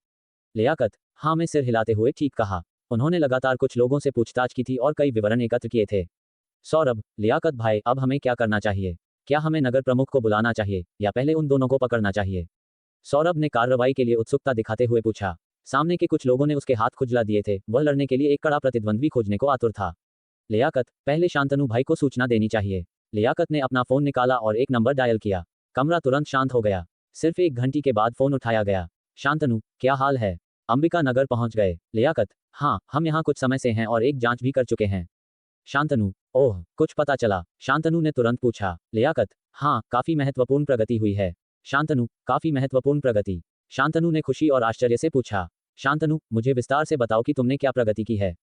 लियाकत, हाँ, मैं सिर हिलाते हुए ठीक कहा। उन्होंने लगातार कुछ लोगों से पूछताछ की थी और कई विवरण एकत्र किए थे। सौरभ, लियाकत भाई, अब हमें क्या करना चाहिए? क्या हमें नगर प्रमुख को बुलाना चाहिए, या पहले उन दोनों को पकड़ना चाहिए? सौरभ ने कार्रवाई के लिए उत्सुकता दिखाते हुए पूछा। सामने के कुछ लोगों ने उसके हाथ खुजला दिए थे। वह लड़ने के लिए एक कड़ा प्रतिद्वंद्वी खोजने को आतुर था। लियाकत, पहले शांतनु भाई को सूचना देनी चाहिए। लियाकत ने अपना फोन निकाला और एक नंबर डायल किया। कमरा तुरंत शांत हो गया। सिर्फ 1 घंटे के बाद फोन उठाया गया। शांतनु, क्या हाल है? अंबिका नगर पहुंच गए। लियाकत, हाँ, हम यहाँ कुछ समय से हैं और एक जांच भी कर चुके हैं। शांतनु, ओह, कुछ पता चला? शांतनु ने तुरंत पूछा। लियाकत, हाँ, काफी महत्वपूर्ण प्रगति हुई है। शांतनु, काफी महत्वपूर्ण प्रगति? शांतनु ने खुशी और आश्चर्य से पूछा। शांतनु, मुझे विस्तार से बताओ कि तुमने क्या प्रगति की है।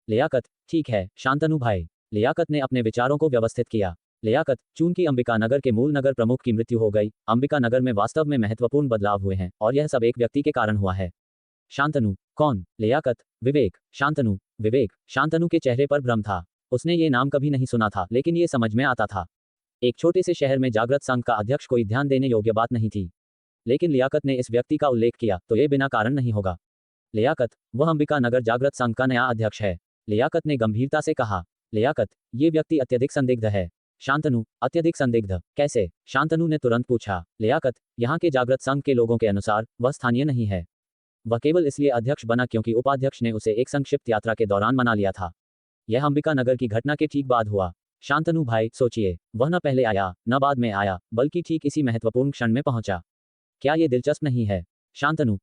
लियाकत, ठीक है शांतनु भाई। लियाकत ने अपने विचारों को व्यवस्थित किया। लियाकत, चूंकि अंबिका नगर के मूल नगर प्रमुख की मृत्यु हो गई, अंबिका नगर में वास्तव में महत्वपूर्ण बदलाव हुए हैं, और यह सब एक व्यक्ति के कारण हुआ है। शांतनु, कौन? लियाकत, विवेक। शांतनु, विवेक। शांतनु के चेहरे पर भ्रम था। उसने ये नाम कभी नहीं सुना था, लेकिन ये समझ में आता था। एक छोटे से शहर में जागृत संघ का अध्यक्ष कोई ध्यान देने योग्य बात नहीं थी। लेकिन लियाकत ने इस व्यक्ति का उल्लेख किया, तो ये बिना कारण नहीं होगा। लियाकत, वह अंबिका नगर जागृत संघ का नया अध्यक्ष है। लियाकत ने गंभीरता से कहा। लियाकत, ये व्यक्ति अत्यधिक संदिग्ध है। शांतनु, अत्यधिक संदिग्ध? कैसे? शांतनु ने तुरंत पूछा। लियाकत, यहाँ के जागृत संघ के लोगों के अनुसार वह स्थानीय नहीं है। वह केवल इसलिए अध्यक्ष बना क्योंकि उपाध्यक्ष ने उसे एक संक्षिप्त यात्रा के दौरान मना लिया था। यह अंबिका नगर की घटना के ठीक बाद हुआ। शांतनु भाई, सोचिए, वह न पहले आया, न बाद में आया, बल्कि ठीक इसी महत्वपूर्ण क्षण में पहुंचा। क्या ये दिलचस्प नहीं है? शांतनु,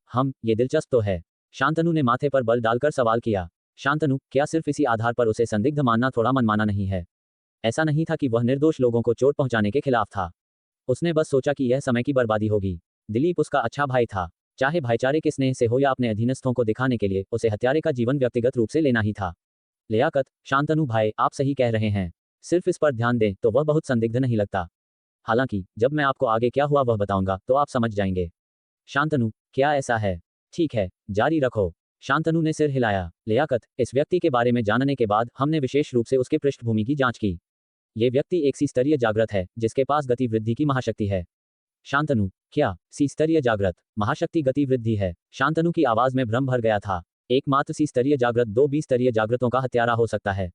ये दिलचस्प तो है। शांतनु ने माथे पर बल डालकर सवाल किया। शांतनु, क्या सिर्फ इसी आधार पर उसे संदिग्ध मानना थोड़ा मनमाना नहीं है? ऐसा नहीं था कि वह निर्दोष लोगों को चोट पहुंचाने के खिलाफ था। उसने बस सोचा कि यह समय की बर्बादी होगी। दिलीप उसका अच्छा भाई था। चाहे भाईचारे के स्नेह से हो या अपने अधीनस्थों को दिखाने के लिए, उसे हत्यारे का जीवन व्यक्तिगत रूप से लेना ही था। लियाकत, शांतनु भाई, आप सही कह रहे हैं। सिर्फ इस पर ध्यान दें तो वह बहुत संदिग्ध नहीं लगता। हालांकि जब मैं आपको आगे क्या हुआ वह बताऊंगा तो आप समझ जाएंगे। शांतनु, क्या ऐसा है? ठीक है, जारी रखो। शांतनु ने सिर हिलाया। लियाकत, इस व्यक्ति के बारे में जानने के बाद हमने विशेष रूप से उसके पृष्ठभूमि की जांच की। ये व्यक्ति एक सी-स्तरीय जागृत है, जिसके पास गति वृद्धि की महाशक्ति है। शांतनु, क्या सी-स्तरीय जागृत महाशक्ति गति वृद्धि है? शांतनु की आवाज में भ्रम भर गया था। एकमात्र सी-स्तरीय जागृत 2 बी-स्तरीय जागृतों का हत्यारा हो सकता है।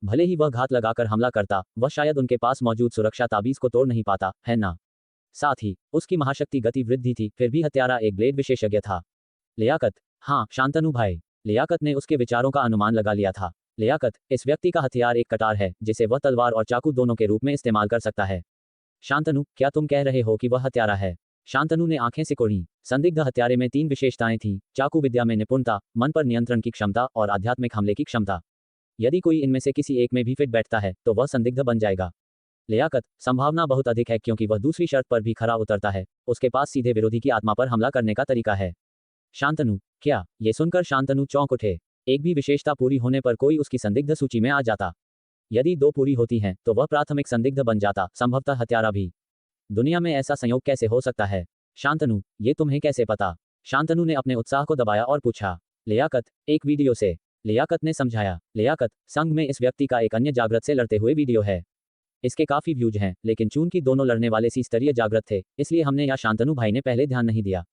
भले ही वह घात लगाकर हमला करता, वह शायद उनके पास मौजूद सुरक्षा ताबीज को तोड़ नहीं पाता, है ना? साथ ही उसकी महाशक्ति गति वृद्धि थी, फिर भी हत्यारा एक ब्लेड विशेषज्ञ था। लियाकत, हाँ शांतनु भाई। लियाकत ने उसके विचारों का अनुमान लगा लिया था। लियाकत, इस व्यक्ति का हथियार एक कटार है, जिसे वह तलवार और चाकू दोनों के रूप में इस्तेमाल कर सकता है। शांतनु, क्या तुम कह रहे हो कि वह हत्यारा है? शांतनु ने आंखें सिकोड़ी। संदिग्ध हत्यारे में 3 विशेषताएं थीं: चाकू विद्या में निपुणता, मन पर नियंत्रण की क्षमता और आध्यात्मिक हमले की क्षमता। यदि कोई इनमें से किसी एक में भी फिट बैठता है तो वह संदिग्ध बन जाएगा। लियाकत, संभावना बहुत अधिक है क्योंकि वह दूसरी शर्त पर भी खरा उतरता है। उसके पास सीधे विरोधी की आत्मा पर हमला करने का तरीका है। शांतनु, क्या? ये सुनकर शांतनु चौंक उठे। एक भी विशेषता पूरी होने पर कोई उसकी संदिग्ध सूची में आ जाता। यदि 2 पूरी होती हैं तो वह प्राथमिक संदिग्ध बन जाता, संभवतः हत्यारा भी। दुनिया में ऐसा संयोग कैसे हो सकता है? शांतनु, ये तुम्हें कैसे पता? शांतनु ने अपने उत्साह को दबाया और पूछा। लियाकत, एक वीडियो से। लियाकत ने समझाया। लियाकत, संघ में इस व्यक्ति का एक अन्य जागृत से लड़ते हुए वीडियो है। इसके काफी व्यूज हैं, लेकिन चूंकि दोनों लड़ने वाले सी-स्तरीय जागृत थे, इसलिए हमने या शांतनु भाई ने पहले ध्यान नहीं दिया।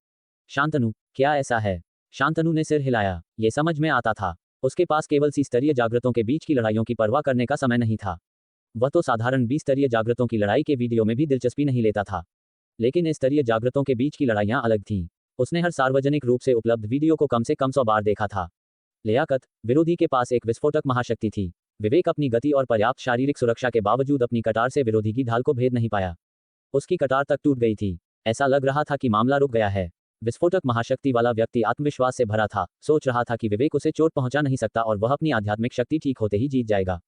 शांतनु, क्या ऐसा है? शांतनु ने सिर हिलाया। ये समझ में आता था। उसके पास केवल सी-स्तरीय जागृतों के बीच की लड़ाइयों की परवाह करने का समय नहीं था। वह तो साधारण बी-स्तरीय जागृतों की लड़ाई के वीडियो में भी दिलचस्पी नहीं लेता था। लेकिन इस स्तरीय जागृतों के बीच की लड़ाइयां अलग थीं। उसने हर सार्वजनिक रूप से उपलब्ध वीडियो को कम से कम 100 बार देखा था। लियाकत, विरोधी के पास एक विस्फोटक महाशक्ति थी। विवेक अपनी गति और पर्याप्त शारीरिक सुरक्षा के बावजूद अपनी कटार से विरोधी की ढाल को भेद नहीं पाया। उसकी कटार तक टूट गई थी। ऐसा लग रहा था कि मामला रुक गया है। विस्फोटक महाशक्ति वाला व्यक्ति आत्मविश्वास से भरा था, सोच रहा था कि विवेक उसे चोट पहुंचा नहीं सकता और वह अपनी आध्यात्मिक शक्ति ठीक होते ही जीत जाएगा।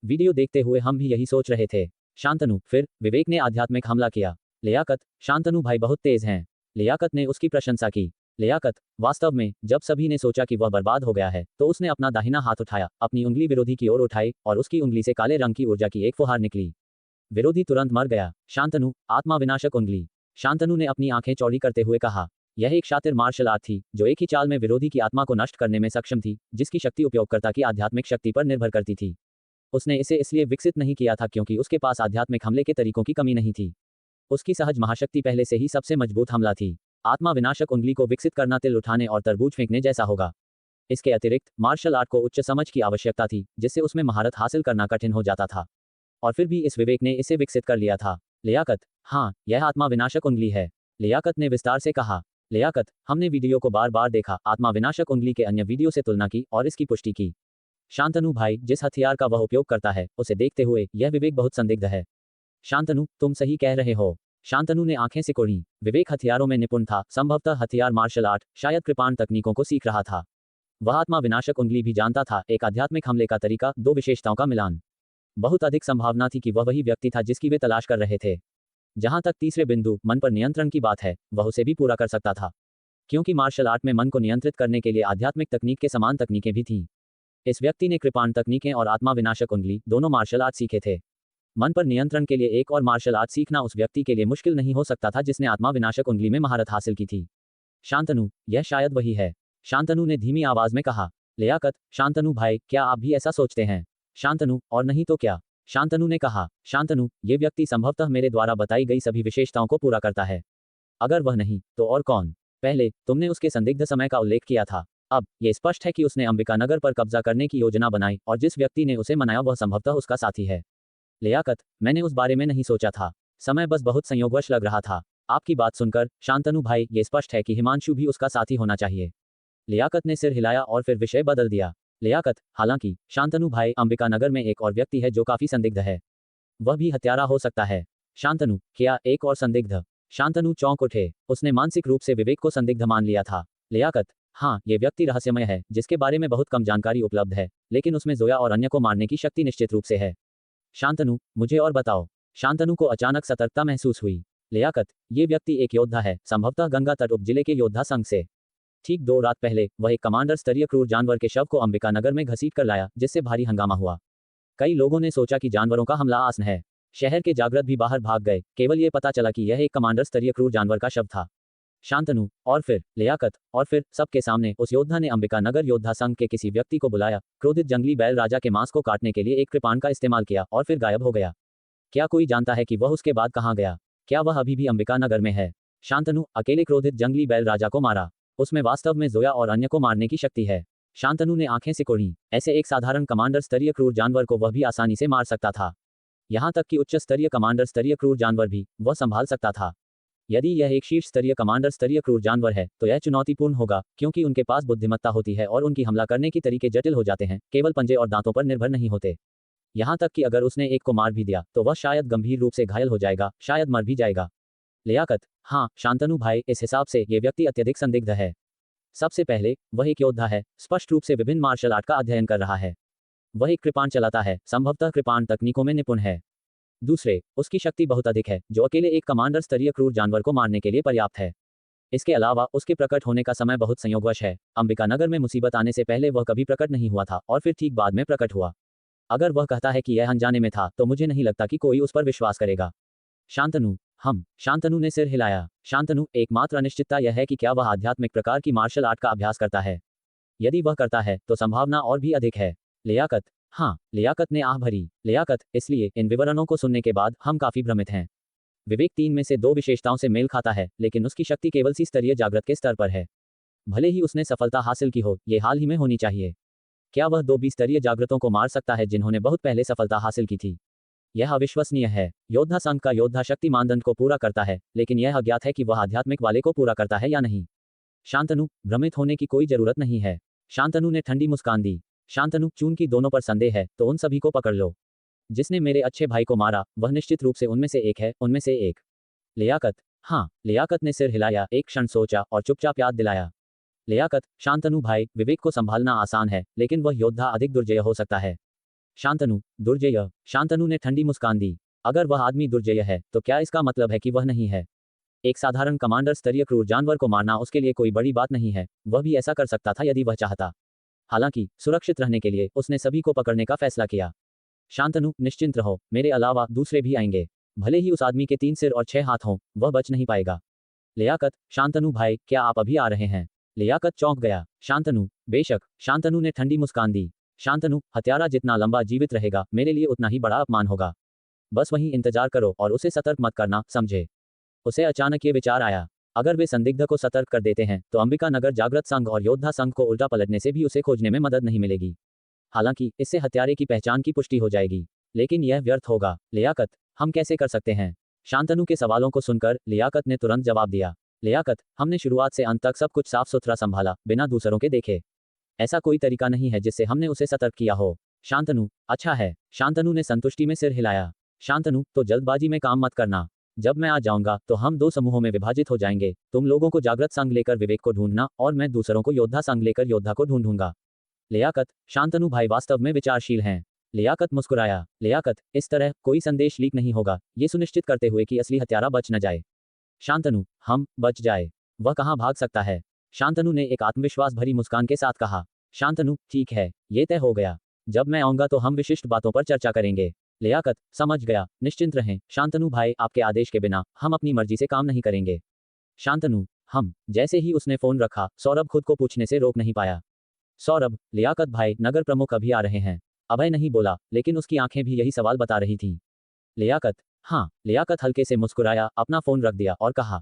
वीडियो देखते हुए हम भी यही सोच रहे थे। शांतनु, फिर विवेक ने आध्यात्मिक हमला किया। लियाकत, शांतनु भाई बहुत तेज हैं। लियाकत ने उसकी प्रशंसा की। लियाकत, वास्तव में जब सभी ने सोचा कि वह बर्बाद हो गया है तो उसने अपना दाहिना हाथ उठाया, अपनी उंगली विरोधी की ओर उठाई और उसकी उंगली से काले रंग की ऊर्जा की एक फुहार निकली। विरोधी तुरंत मर गया। शांतनु, आत्मा विनाशक उंगली। शांतनु ने अपनी आंखें चौड़ी करते हुए कहा। यह एक शातिर मार्शल आर्ट थी जो एक ही चाल में विरोधी की आत्मा को नष्ट करने में सक्षम थी, जिसकी शक्ति उपयोगकर्ता की आध्यात्मिक शक्ति पर निर्भर करती थी। उसने इसे इसलिए विकसित नहीं किया था क्योंकि उसके पास आध्यात्मिक हमले के तरीकों की कमी नहीं थी। उसकी सहज महाशक्ति पहले से ही सबसे मजबूत हमला थी। आत्मा विनाशक उंगली को विकसित करना तिल उठाने और तरबूज फेंकने जैसा होगा। इसके अतिरिक्त मार्शल आर्ट को उच्च समझ की आवश्यकता थी, जिससे उसमें महारत हासिल करना कठिन हो जाता था। और फिर भी इस विवेक ने इसे विकसित कर लिया था। लियाकत, हाँ, यह आत्मा विनाशक उंगली है। लियाकत ने विस्तार से कहा। लियाकत, हमने वीडियो को बार बार देखा, आत्मा विनाशक उंगली के अन्य वीडियो से तुलना की और इसकी पुष्टि की। शांतनु भाई, जिस हथियार का वह उपयोग करता है उसे देखते हुए यह विवेक बहुत संदिग्ध है। शांतनु, तुम सही कह रहे हो। शांतनु ने आंखें सिकोड़ी। विवेक हथियारों में निपुण था, संभवतः हथियार मार्शल आर्ट, शायद कृपाण तकनीकों को सीख रहा था। वह आत्मा विनाशक उंगली भी जानता था, एक आध्यात्मिक हमले का तरीका, दो विशेषताओं का मिलान। बहुत अधिक संभावना थी कि वह वही व्यक्ति था जिसकी वे तलाश कर रहे थे। जहां तक तीसरे बिंदु, मन पर नियंत्रण की बात है, वह उसे भी पूरा कर सकता था, क्योंकि मार्शल आर्ट में मन को नियंत्रित करने के लिए आध्यात्मिक तकनीक के समान तकनीकें भी थीं। इस व्यक्ति ने कृपाण तकनीकें और आत्मा विनाशक उंगली दोनों मार्शल आर्ट सीखे थे। मन पर नियंत्रण के लिए एक और मार्शल आर्ट सीखना उस व्यक्ति के लिए मुश्किल नहीं हो सकता था जिसने आत्मा विनाशक उंगली में महारत हासिल की थी। शांतनु, यह शायद वही है। शांतनु ने धीमी आवाज में कहा। लियाकत, शांतनु भाई, क्या आप भी ऐसा सोचते हैं? शांतनु, और नहीं तो क्या? शांतनु ने कहा। शांतनु, ये व्यक्ति संभवतः मेरे द्वारा बताई गई सभी विशेषताओं को पूरा करता है। अगर वह नहीं, तो और कौन? पहले, तुमने उसके संदिग्ध समय का उल्लेख किया था। अब, ये स्पष्ट है कि उसने अंबिकानगर पर कब्जा करने की योजना बनाई और जिस व्यक्ति ने उसे मनाया वह संभवतः उसका साथी है। लियाकत, मैंने उस बारे में नहीं सोचा था। समय बस बहुत संयोगवश लग रहा था। आपकी बात सुनकर, शांतनु भाई, ये स्पष्ट है कि हिमांशु भी उसका साथी होना चाहिए। लियाकत ने सिर हिलाया और फिर विषय बदल दिया। लियाकत, हालांकि, शांतनु भाई, अंबिकानगर में एक और व्यक्ति है जो काफी संदिग्ध है। वह भी हत्यारा हो सकता है। शांतनु, क्या एक और संदिग्ध? शांतनु चौंक उठे। उसने मानसिक रूप से विवेक को संदिग्ध मान लिया था। लियाकत, हाँ, ये व्यक्ति रहस्यमय है, जिसके बारे में बहुत कम जानकारी उपलब्ध है, लेकिन उसमें जोया और अन्य को मारने की शक्ति निश्चित रूप से है। शांतनु, मुझे और बताओ। शांतनु को अचानक सतर्कता महसूस हुई। लियाकत, ये व्यक्ति एक योद्धा है, संभवतः गंगा तट उपजिले के योद्धा संघ से। ठीक 2 रात पहले वह एक कमांडर स्तरीय क्रूर जानवर के शव को अंबिकानगर में घसीट कर लाया, जिससे भारी हंगामा हुआ। कई लोगों ने सोचा कि जानवरों का हमला आसन है। शहर के जागृत भी बाहर भाग गए, केवल ये पता चला कि यह एक कमांडर स्तरीय क्रूर जानवर का शव था। शांतनु, और फिर लियाकत, और फिर सबके सामने उस योद्धा ने अंबिकानगर योद्धा संघ के किसी व्यक्ति को बुलाया, क्रोधित जंगली बैल राजा के मांस को काटने के लिए एक कृपाण का इस्तेमाल किया और फिर गायब हो गया। क्या कोई जानता है कि वह उसके बाद कहाँ गया? क्या वह अभी भी अंबिकानगर में है? शांतनु, अकेले क्रोधित जंगली बैल राजा को मारा। उसमें वास्तव में जोया और अन्य को मारने की शक्ति है। शांतनु ने आंखें सिकोड़ी। ऐसे एक साधारण कमांडर स्तरीय क्रूर जानवर को वह भी आसानी से मार सकता था। यहां तक कि उच्च स्तरीय कमांडर स्तरीय क्रूर जानवर भी वह संभाल सकता था। यदि यह एक शीर्ष स्तरीय कमांडर स्तरीय क्रूर जानवर है तो यह चुनौतीपूर्ण होगा, क्योंकि उनके पास बुद्धिमत्ता होती है और उनकी हमला करने की तरीके जटिल हो जाते हैं, केवल पंजे और दांतों पर निर्भर नहीं होते। यहां तक कि अगर उसने एक को मार भी दिया तो वह शायद गंभीर रूप से घायल हो जाएगा, शायद मर भी जाएगा। लियाकत, हाँ, शांतनु भाई, इस हिसाब से ये व्यक्ति अत्यधिक संदिग्ध है। सबसे पहले, वह एक योद्धा है, स्पष्ट रूप से विभिन्न मार्शल आर्ट का अध्ययन कर रहा है। वह एक कृपाण चलाता है, संभवतः कृपाण तकनीकों में निपुण है। दूसरे, उसकी शक्ति बहुत अधिक है, जो अकेले एक कमांडर स्तरीय क्रूर जानवर को मारने के लिए पर्याप्त है। इसके अलावा उसके प्रकट होने का समय बहुत संयोगवश है। अंबिकानगर में मुसीबत आने से पहले वह कभी प्रकट नहीं हुआ था और फिर ठीक बाद में प्रकट हुआ। अगर वह कहता है कि यह अनजाने में था तो मुझे नहीं लगता कि कोई उस पर विश्वास करेगा। शांतनु, शांतनु ने सिर हिलाया। शांतनु, एकमात्र अनिश्चितता यह है कि क्या वह आध्यात्मिक प्रकार की मार्शल आर्ट का अभ्यास करता है। यदि वह करता है तो संभावना और भी अधिक है। लियाकत, हाँ, लियाकत ने आह भरी। लियाकत, इसलिए इन विवरणों को सुनने के बाद हम काफी भ्रमित हैं। विवेक 3 में से 2 विशेषताओं से मेल खाता है, लेकिन उसकी शक्ति केवल सी स्तरीय जागृत के स्तर पर है। भले ही उसने सफलता हासिल की हो, ये हाल ही में होनी चाहिए। क्या वह 2 स्तरीय जागृतों को मार सकता है जिन्होंने बहुत पहले सफलता हासिल की थी? यह अविश्वसनीय है। योद्धा संघ का योद्धा शक्ति मानदंड को पूरा करता है, लेकिन यह अज्ञात है कि वह आध्यात्मिक वाले को पूरा करता है या नहीं। शांतनु, भ्रमित होने की कोई जरूरत नहीं है। शांतनु ने ठंडी मुस्कान दी। शांतनु, चून की दोनों पर संदेह है तो उन सभी को पकड़ लो। जिसने मेरे अच्छे भाई को मारा वह निश्चित रूप से उनमें से एक है, उनमें से एक। लियाकत। हाँ, लियाकत ने सिर हिलाया, एक क्षण सोचा और चुपचाप याद दिलाया। लियाकत, शांतनु भाई, विवेक को संभालना आसान है, लेकिन वह योद्धा अधिक दुर्जय हो सकता है। शांतनु, दुर्जय? शांतनु ने ठंडी मुस्कान दी। अगर वह आदमी दुर्जय है तो क्या इसका मतलब है कि वह नहीं है? एक साधारण कमांडर स्तरीय क्रूर जानवर को मारना उसके लिए कोई बड़ी बात नहीं है, वह भी ऐसा कर सकता था यदि वह चाहता। हालांकि सुरक्षित रहने के लिए उसने सभी को पकड़ने का फैसला किया। शांतनु, निश्चिंत रहो, मेरे अलावा दूसरे भी आएंगे। भले ही उस आदमी के 3 सिर और 6 हाथ हों, वह बच नहीं पाएगा। लियाकत, शांतनु भाई, क्या आप अभी आ रहे हैं? लियाकत चौंक गया। शांतनु, बेशक। शांतनु ने ठंडी मुस्कान दी। शांतनु, हत्यारा जितना लंबा जीवित रहेगा मेरे लिए उतना ही बड़ा अपमान होगा। बस वहीं इंतजार करो और उसे सतर्क मत करना, समझे? उसे अचानक ये विचार आया, अगर वे संदिग्ध को सतर्क कर देते हैं तो अंबिका नगर जागृत संघ और योद्धा संघ को उल्टा पलटने से भी उसे खोजने में मदद नहीं मिलेगी। हालांकि इससे हत्यारे की पहचान की पुष्टि हो जाएगी, लेकिन यह व्यर्थ होगा। लियाकत, हम कैसे कर सकते हैं? शांतनु के सवालों को सुनकर लियाकत ने तुरंत जवाब दिया। लियाकत, हमने शुरुआत से अंत तक सब कुछ साफ सुथरा संभाला, बिना दूसरों के देखे। ऐसा कोई तरीका नहीं है जिससे हमने उसे सतर्क किया हो। शांतनु, अच्छा है। शांतनु ने संतुष्टि में सिर हिलाया। शांतनु, तो जल्दबाजी में काम मत करना। जब मैं आ जाऊंगा तो हम 2 समूहों में विभाजित हो जाएंगे, तुम लोगों को जागृत संघ लेकर विवेक को ढूंढना और मैं दूसरों को योद्धा संघ लेकर योद्धा को ढूंढूंगा। लियाकत, शांतनु भाई वास्तव में विचारशील हैं। लियाकत मुस्कुराया। लियाकत, इस तरह कोई संदेश लीक नहीं होगा, ये सुनिश्चित करते हुए कि असली हत्यारा बच न जाए। शांतनु, हम बच जाए? वह कहाँ भाग सकता है? शांतनु ने एक आत्मविश्वास भरी मुस्कान के साथ कहा। शांतनु, ठीक है, ये तय हो गया। जब मैं आऊंगा तो हम विशिष्ट बातों पर चर्चा करेंगे। लियाकत, समझ गया, निश्चिंत रहें। शांतनु भाई, आपके आदेश के बिना हम अपनी मर्जी से काम नहीं करेंगे। शांतनु, हम। जैसे ही उसने फोन रखा, सौरभ खुद को पूछने से रोक नहीं पाया। सौरभ, लियाकत भाई, नगर प्रमुख अभी आ रहे हैं। अभय नहीं बोला, लेकिन उसकी आंखें भी यही सवाल बता रही थीं। लियाकत, हाँ। लियाकत हल्के से मुस्कुराया, अपना फोन रख दिया और कहा।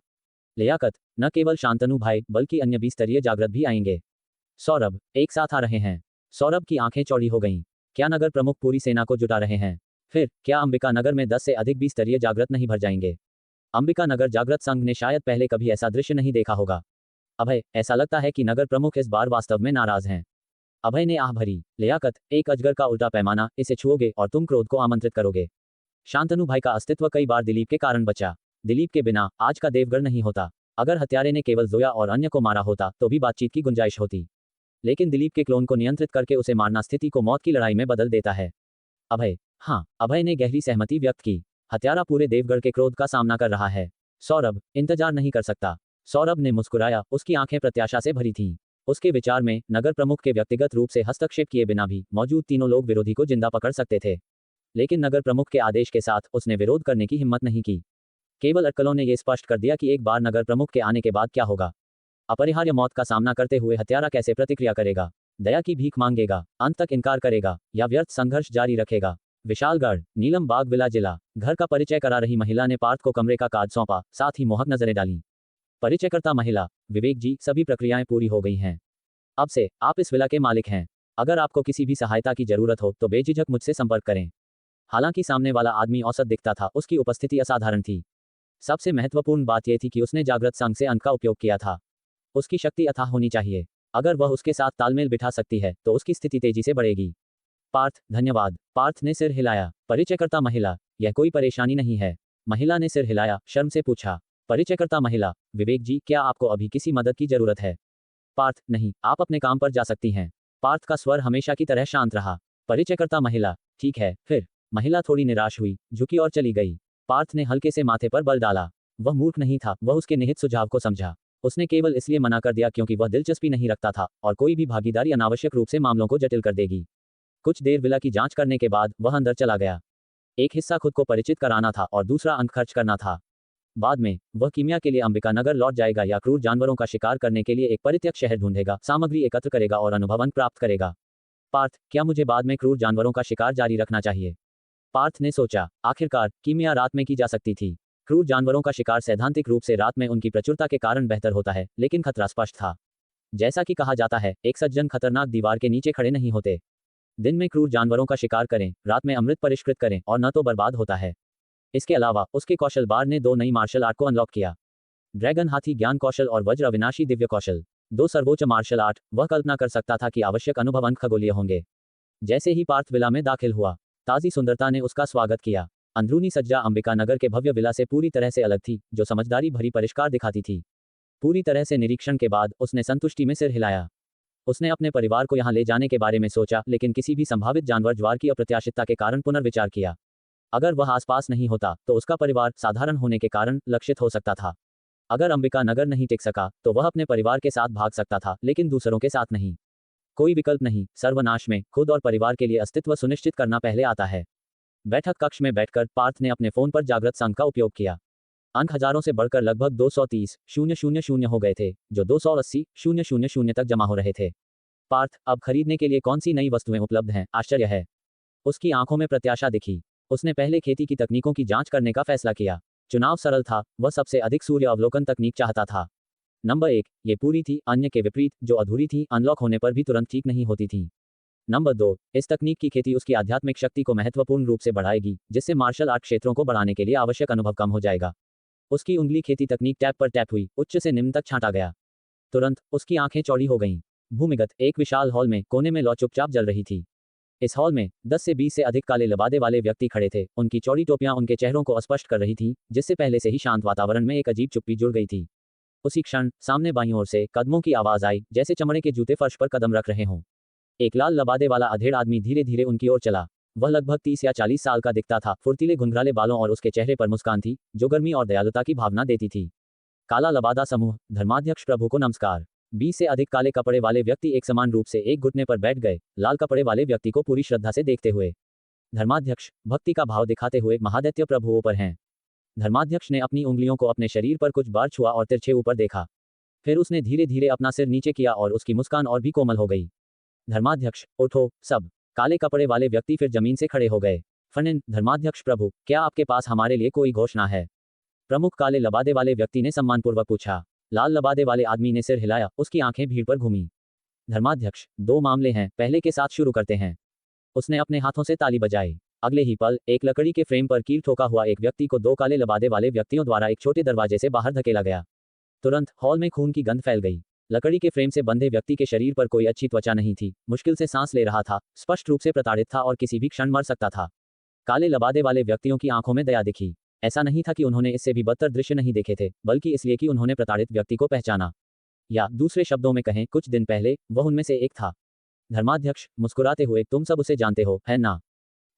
लियाकत, न केवल शांतनु भाई बल्कि अन्य 20 स्तरीय जागृत भी आएंगे। सौरभ, एक साथ आ रहे हैं? सौरभ की आंखें चौड़ी हो गईं। क्या नगर प्रमुख पूरी सेना को जुटा रहे हैं? फिर क्या अंबिका नगर में 10 से अधिक 20 स्तरीय जागृत नहीं भर जाएंगे? अंबिका नगर जागृत संघ ने शायद पहले कभी ऐसा दृश्य नहीं देखा होगा। अभय, ऐसा लगता है कि नगर प्रमुख इस बार वास्तव में नाराज हैं। अभय ने आह भरी। लियाकत, एक अजगर का उल्टा पैमाना, इसे छुओगे और तुम क्रोध को आमंत्रित करोगे। शांतनु भाई का अस्तित्व कई बार दिलीप के कारण बचा। दिलीप के बिना आज का देवगढ़ नहीं होता। अगर हत्यारे ने केवल जोया और अन्य को मारा होता तो भी बातचीत की गुंजाइश होती, लेकिन दिलीप के क्लोन को नियंत्रित करके उसे मारना स्थिति को मौत की लड़ाई में बदल देता है। अभय, हाँ। अभय ने गहरी सहमति व्यक्त की। हत्यारा पूरे देवगढ़ के क्रोध का सामना कर रहा है। सौरभ, इंतजार नहीं कर सकता। सौरभ ने मुस्कुराया, उसकी आंखें प्रत्याशा से भरी थीं। उसके विचार में नगर प्रमुख के व्यक्तिगत रूप से हस्तक्षेप किए बिना भी मौजूद तीनों लोग विरोधी को जिंदा पकड़ सकते थे, लेकिन नगर प्रमुख के आदेश के साथ उसने विरोध करने की हिम्मत नहीं की। केवल अटकलों ने यह स्पष्ट कर दिया कि एक बार नगर प्रमुख के आने के बाद क्या होगा। अपरिहार्य मौत का सामना करते हुए हत्यारा कैसे प्रतिक्रिया करेगा? दया की भीख मांगेगा, अंत तक इनकार करेगा, या व्यर्थ संघर्ष जारी रखेगा? विशालगढ़, नीलम बाग विला जिला। घर का परिचय करा रही महिला ने पार्थ को कमरे का कार्ड सौंपा, साथ ही मोहक नजरें डाली। परिचयकर्ता महिला, विवेक जी, सभी प्रक्रियाएं पूरी हो गई हैं। अब से आप इस विला के मालिक हैं। अगर आपको किसी भी सहायता की जरूरत हो तो बेझिझक मुझसे संपर्क करें। हालांकि सामने वाला आदमी औसत दिखता था, उसकी उपस्थिति असाधारण थी। सबसे महत्वपूर्ण बात यह थी कि उसने जागृत संघ से अंक का उपयोग किया था। उसकी शक्ति अथाह होनी चाहिए। अगर वह उसके साथ तालमेल बिठा सकती है तो उसकी स्थिति तेजी से बढ़ेगी। पार्थ, धन्यवाद। पार्थ ने सिर हिलाया। परिचयकर्ता महिला, यह कोई परेशानी नहीं है। महिला ने सिर हिलाया, शर्म से पूछा। परिचयकर्ता महिला, विवेक जी, क्या आपको अभी किसी मदद की जरूरत है? पार्थ, नहीं, आप अपने काम पर जा सकती हैं। पार्थ का स्वर हमेशा की तरह शांत रहा। परिचयकर्ता महिला, ठीक है, फिर। महिला थोड़ी निराश हुई, झुकी और चली गई। पार्थ ने हल्के से माथे पर बल डाला। वह मूर्ख नहीं था, वह उसके निहित सुझाव को समझा। उसने केवल इसलिए मना कर दिया क्योंकि वह दिलचस्पी नहीं रखता था, और कोई भी भागीदारी अनावश्यक रूप से मामलों को जटिल कर देगी। कुछ देर विला की जांच करने के बाद वह अंदर चला गया। एक हिस्सा खुद को परिचित कराना था और दूसरा अंक खर्च करना था। बाद में वह कीमिया के लिए अंबिका नगर लौट जाएगा या क्रूर जानवरों का शिकार करने के लिए एक परित्यक्त शहर ढूंढेगा, सामग्री एकत्र करेगा और अनुभव अंक प्राप्त करेगा। पार्थ, क्या मुझे बाद में क्रूर जानवरों का शिकार जारी रखना चाहिए? पार्थ ने सोचा, आखिरकार कीमिया रात में की जा सकती थी। क्रूर जानवरों का शिकार सैद्धांतिक रूप से रात में उनकी प्रचुरता के कारण बेहतर होता है, लेकिन खतरा स्पष्ट था। जैसा कि कहा जाता है, एक सज्जन खतरनाक दीवार के नीचे खड़े नहीं होते। दिन में क्रूर जानवरों का शिकार करें, रात में अमृत परिष्कृत करें और न तो बर्बाद होता है। इसके अलावा उसके कौशल बार ने 2 नई मार्शल आर्ट को अनलॉक किया। ड्रैगन हाथी ज्ञान कौशल और वज्र अविनाशी दिव्य कौशल, 2 सर्वोच्च मार्शल आर्ट। वह कल्पना कर सकता था कि आवश्यक अनुभव अंक खगोलीय होंगे। जैसे ही पार्थ विला में दाखिल हुआ, ताजी सुंदरता ने उसका स्वागत किया। अंदरूनी सज्जा अंबिका नगर के भव्य विला से पूरी तरह से अलग थी, जो समझदारी भरी परिष्कार दिखाती थी। पूरी तरह से निरीक्षण के बाद उसने संतुष्टि में सिर हिलाया। उसने अपने परिवार को यहां ले जाने के बारे में सोचा, लेकिन किसी भी संभावित जानवर ज्वार की अप्रत्याशितता के कारण पुनर्विचार किया। अगर वह आसपास नहीं होता तो उसका परिवार साधारण होने के कारण लक्षित हो सकता था। अगर अंबिका नगर नहीं टिक सका तो वह अपने परिवार के साथ भाग सकता था, लेकिन दूसरों के साथ नहीं। कोई विकल्प नहीं, सर्वनाश में खुद और परिवार के लिए अस्तित्व सुनिश्चित करना पहले आता है। बैठक कक्ष में बैठकर पार्थ ने अपने फोन पर जागृत संघ का उपयोग किया। अंक हजारों से बढ़कर लगभग 230,000 हो गए थे, जो 280,000 तक जमा हो रहे थे। पार्थ, अब खरीदने के लिए कौन सी नई वस्तुएं उपलब्ध हैं? आश्चर्य है। उसकी आंखों में प्रत्याशा दिखी। उसने पहले खेती की तकनीकों की जांच करने का फैसला किया। चुनाव सरल था, वह सबसे अधिक सूर्य अवलोकन तकनीक चाहता था। नंबर 1, ये पूरी थी, अन्य के विपरीत, जो अधूरी थी, अनलॉक होने पर भी तुरंत ठीक नहीं होती थी। नंबर 2, इस तकनीक की खेती उसकी आध्यात्मिक शक्ति को महत्वपूर्ण रूप से बढ़ाएगी, जिससे मार्शल आर्ट क्षेत्रों को बढ़ाने के लिए आवश्यक अनुभव कम हो जाएगा। उसकी उंगली खेती तकनीक टैप पर टैप हुई, उच्च से निम्न तक छांटा गया। तुरंत उसकी आंखें चौड़ी हो गईं। भूमिगत एक विशाल हॉल में कोने में लौ चुपचाप जल रही थी। इस हॉल में 10 से 20 से अधिक काले लबादे वाले व्यक्ति खड़े थे। उनकी चौड़ी टोपियां उनके चेहरों को अस्पष्ट कर रही थीं, जिससे पहले से ही शांत वातावरण में एक अजीब चुप्पी जुड़ गई थी। उसी क्षण सामने बाईं ओर से कदमों की आवाज आई, जैसे चमड़े के जूते फर्श पर कदम रख रहे हों। एक लाल लबादे वाला अधेड़ आदमी धीरे धीरे उनकी ओर चला। वह लगभग 30 या 40 साल का दिखता था, फुर्तीले घुंघराले बालों और उसके चेहरे पर मुस्कान थी, जो गर्मी और दयालुता की भावना देती थी। काला लबादा समूह, धर्माध्यक्ष प्रभु को नमस्कार। 20 से अधिक काले कपड़े वाले व्यक्ति एक समान रूप से एक घुटने पर बैठ गए, लाल कपड़े वाले व्यक्ति को पूरी श्रद्धा से देखते हुए। धर्माध्यक्ष, भक्ति का भाव दिखाते हुए महादैत्य प्रभुओं पर हैं। धर्माध्यक्ष ने अपनी उंगलियों को अपने शरीर पर कुछ बार छुआ और तिरछे ऊपर देखा। फिर उसने धीरे धीरे अपना सिर नीचे किया और उसकी मुस्कान और भी कोमल हो गई। धर्माध्यक्ष, उठो सब। काले कपड़े वाले व्यक्ति फिर जमीन से खड़े हो गए। फनिन, धर्माध्यक्ष प्रभु, क्या आपके पास हमारे लिए कोई घोषणा है? प्रमुख काले लबादे वाले व्यक्ति ने सम्मानपूर्वक पूछा। लाल लबादे वाले आदमी ने सिर हिलाया, उसकी आंखें भीड़ पर घूमी। धर्माध्यक्ष, 2 मामले हैं, पहले के साथ शुरू करते हैं। उसने अपने हाथों से ताली बजाई। अगले ही पल एक लकड़ी के फ्रेम पर कील ठोका हुआ एक व्यक्ति को 2 काले लबादे वाले व्यक्तियों द्वारा एक छोटे दरवाजे से बाहर धकेला गया। तुरंत हॉल में खून की गंध फैल गई। लकड़ी के फ्रेम से बंधे व्यक्ति के शरीर पर कोई अच्छी त्वचा नहीं थी, मुश्किल से सांस ले रहा था, स्पष्ट रूप से प्रताड़ित था और किसी भी क्षण मर सकता था। काले लबादे वाले व्यक्तियों की आंखों में दया दिखी। ऐसा नहीं था कि उन्होंने इससे भी बदतर दृश्य नहीं देखे थे, बल्कि इसलिए कि उन्होंने प्रताड़ित व्यक्ति को पहचाना, या दूसरे शब्दों में कहें, कुछ दिन पहले वह उनमें से एक था। धर्माध्यक्ष, मुस्कुराते हुए, तुम सब उसे जानते हो, है ना?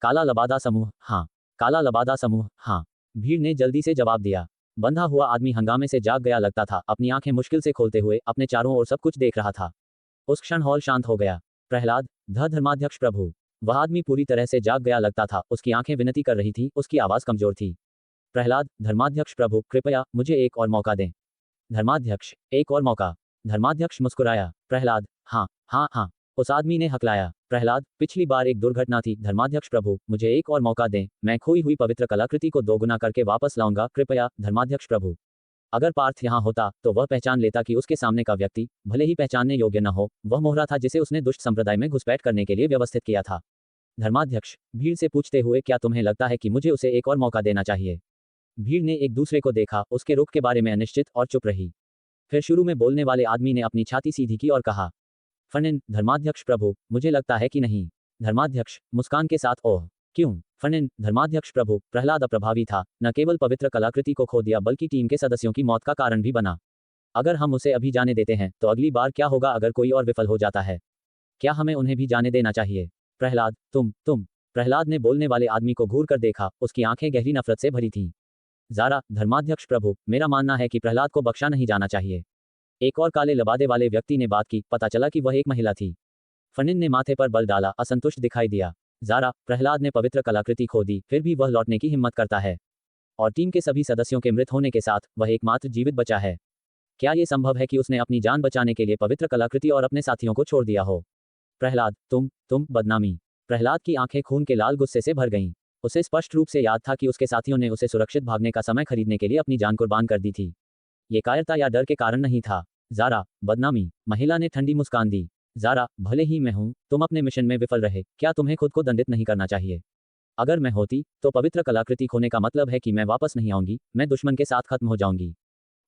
काला लबादा समूह, हाँ। काला लबादा समूह, हाँ। भीड़ ने जल्दी से जवाब दिया। बंधा हुआ आदमी हंगामे से जाग गया लगता था, अपनी आंखें मुश्किल से खोलते हुए अपने चारों ओर सब कुछ देख रहा था। उस क्षण हॉल शांत हो गया। प्रहलाद, धर्माध्यक्ष प्रभु। वह आदमी पूरी तरह से जाग गया लगता था, उसकी आंखें विनती कर रही थीं, उसकी आवाज कमजोर थी। प्रहलाद, धर्माध्यक्ष प्रभु, कृपया मुझे एक और मौका दें। धर्माध्यक्ष, एक और मौका? धर्माध्यक्ष मुस्कुराया। प्रहलाद, हाँ हाँ हाँ। उस आदमी ने हकलाया। प्रहलाद, पिछली बार एक दुर्घटना थी, धर्माध्यक्ष प्रभु, मुझे एक और मौका दें, मैं खोई हुई पवित्र कलाकृति को दोगुना करके वापस लाऊंगा, कृपया, धर्माध्यक्ष प्रभु। अगर पार्थ यहाँ होता तो वह पहचान लेता कि उसके सामने का व्यक्ति, भले ही पहचानने योग्य न हो, वह मोहरा था जिसे उसने दुष्ट संप्रदाय में घुसपैठ करने के लिए व्यवस्थित किया था। धर्माध्यक्ष, भीड़ से पूछते हुए, क्या तुम्हें लगता है कि मुझे उसे एक और मौका देना चाहिए? भीड़ ने एक दूसरे को देखा, उसके रुख के बारे में अनिश्चित, और चुप रही। फिर शुरू में बोलने वाले आदमी ने अपनी छाती सीधी की और कहा, फनिन, धर्माध्यक्ष प्रभु, मुझे लगता है कि नहीं। धर्माध्यक्ष, मुस्कान के साथ, ओह क्यों? फनिन, धर्माध्यक्ष प्रभु, प्रहलाद अप्रभावी था, न केवल पवित्र कलाकृति को खो दिया बल्कि टीम के सदस्यों की मौत का कारण भी बना। अगर हम उसे अभी जाने देते हैं तो अगली बार क्या होगा अगर कोई और विफल हो जाता है? क्या हमें उन्हें भी जाने देना चाहिए? प्रहलाद, तुम। प्रहलाद ने बोलने वाले आदमी को घूर कर देखा, उसकी आंखें गहरी नफरत से भरी थीं। ज़ारा, धर्माध्यक्ष प्रभु, मेरा मानना है कि प्रहलाद को बख्शा नहीं जाना चाहिए। एक और काले लबादे वाले व्यक्ति ने बात की, पता चला कि वह एक महिला थी। फनिन ने माथे पर बल डाला, असंतुष्ट दिखाई दिया। ज़ारा, प्रहलाद ने पवित्र कलाकृति खो दी, फिर भी वह लौटने की हिम्मत करता है। और टीम के सभी सदस्यों के मृत होने के साथ वह एकमात्र जीवित बचा है। क्या यह संभव है कि उसने अपनी जान बचाने के लिए पवित्र कलाकृति और अपने साथियों को छोड़ दिया हो? प्रहलाद, तुम बदनामी। प्रहलाद की आंखें खून के लाल गुस्से से भर गईं। उसे स्पष्ट रूप से याद था कि उसके साथियों ने उसे सुरक्षित भागने का समय खरीदने के लिए अपनी जान कुर्बान कर दी थी। ये कायरता या डर के कारण नहीं था। ज़ारा, बदनामी। महिला ने ठंडी मुस्कान दी। ज़ारा, भले ही मैं हूँ, तुम अपने मिशन में विफल रहे, क्या तुम्हें खुद को दंडित नहीं करना चाहिए? अगर मैं होती, तो पवित्र कलाकृति खोने का मतलब है कि मैं वापस नहीं आऊंगी, मैं दुश्मन के साथ खत्म हो जाऊंगी।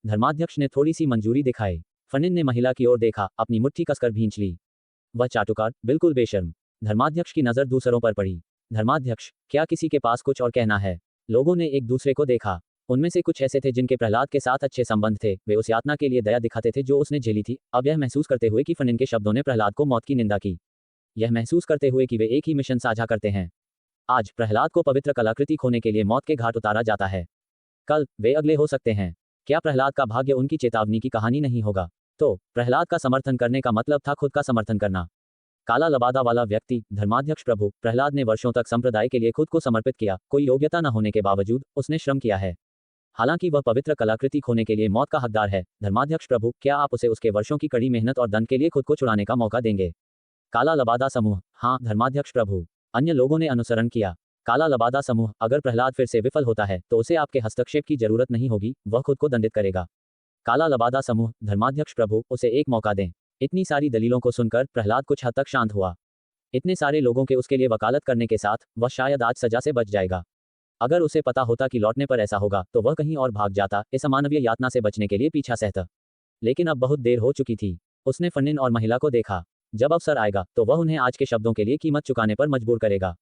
धर्माध्यक्ष ने थोड़ी सी मंजूरी दिखाई। फनिन ने महिला की ओर देखा, अपनी मुट्ठी कसकर भींच ली। वह चाटुकार, बिल्कुल बेशर्म। धर्माध्यक्ष की नजर दूसरों पर पड़ी। धर्माध्यक्ष, क्या किसी के पास कुछ और कहना है? लोगों ने एक दूसरे को देखा। उनमें से कुछ ऐसे थे जिनके प्रहलाद के साथ अच्छे संबंध थे, वे उस यातना के लिए दया दिखाते थे जो उसने झेली थी, अब यह महसूस करते हुए कि फनिन के शब्दों ने प्रहलाद को मौत की निंदा की। यह महसूस करते हुए कि वे एक ही मिशन साझा करते हैं। आज प्रहलाद को पवित्र कलाकृति खोने के लिए मौत के घाट उतारा जाता है। कल वे अगले हो सकते हैं। क्या प्रहलाद का भाग्य उनकी चेतावनी की कहानी नहीं होगा? तो प्रहलाद का समर्थन करने का मतलब था खुद का समर्थन करना। काला लबादा वाला व्यक्ति, धर्माध्यक्ष प्रभु, प्रहलाद ने वर्षों तक संप्रदाय के लिए खुद को समर्पित किया, कोई योग्यता न होने के बावजूद उसने श्रम किया है। हालांकि वह पवित्र कलाकृति खोने के लिए मौत का हकदार है। धर्माध्यक्ष प्रभु, क्या आप उसे उसके वर्षों की कड़ी मेहनत और दंड के लिए खुद को छुड़ाने का मौका देंगे? काला लबादा समूह, हाँ धर्माध्यक्ष प्रभु। अन्य लोगों ने अनुसरण किया। काला लबादा समूह, अगर प्रहलाद फिर से विफल होता है तो उसे आपके हस्तक्षेप की जरूरत नहीं होगी, वह खुद को दंडित करेगा। काला लबादा समूह, धर्माध्यक्ष प्रभु, उसे एक मौका दें। इतनी सारी दलीलों को सुनकर प्रहलाद कुछ हद तक शांत हुआ। इतने सारे लोगों के उसके लिए वकालत करने के साथ वह शायद आज सजा से बच जाएगा। अगर उसे पता होता कि लौटने पर ऐसा होगा तो वह कहीं और भाग जाता, इस अमानवीय यातना से बचने के लिए पीछा सहता। लेकिन अब बहुत देर हो चुकी थी। उसने फनिन और महिला को देखा। जब अवसर आएगा तो वह उन्हें आज के शब्दों के लिए कीमत चुकाने पर मजबूर करेगा।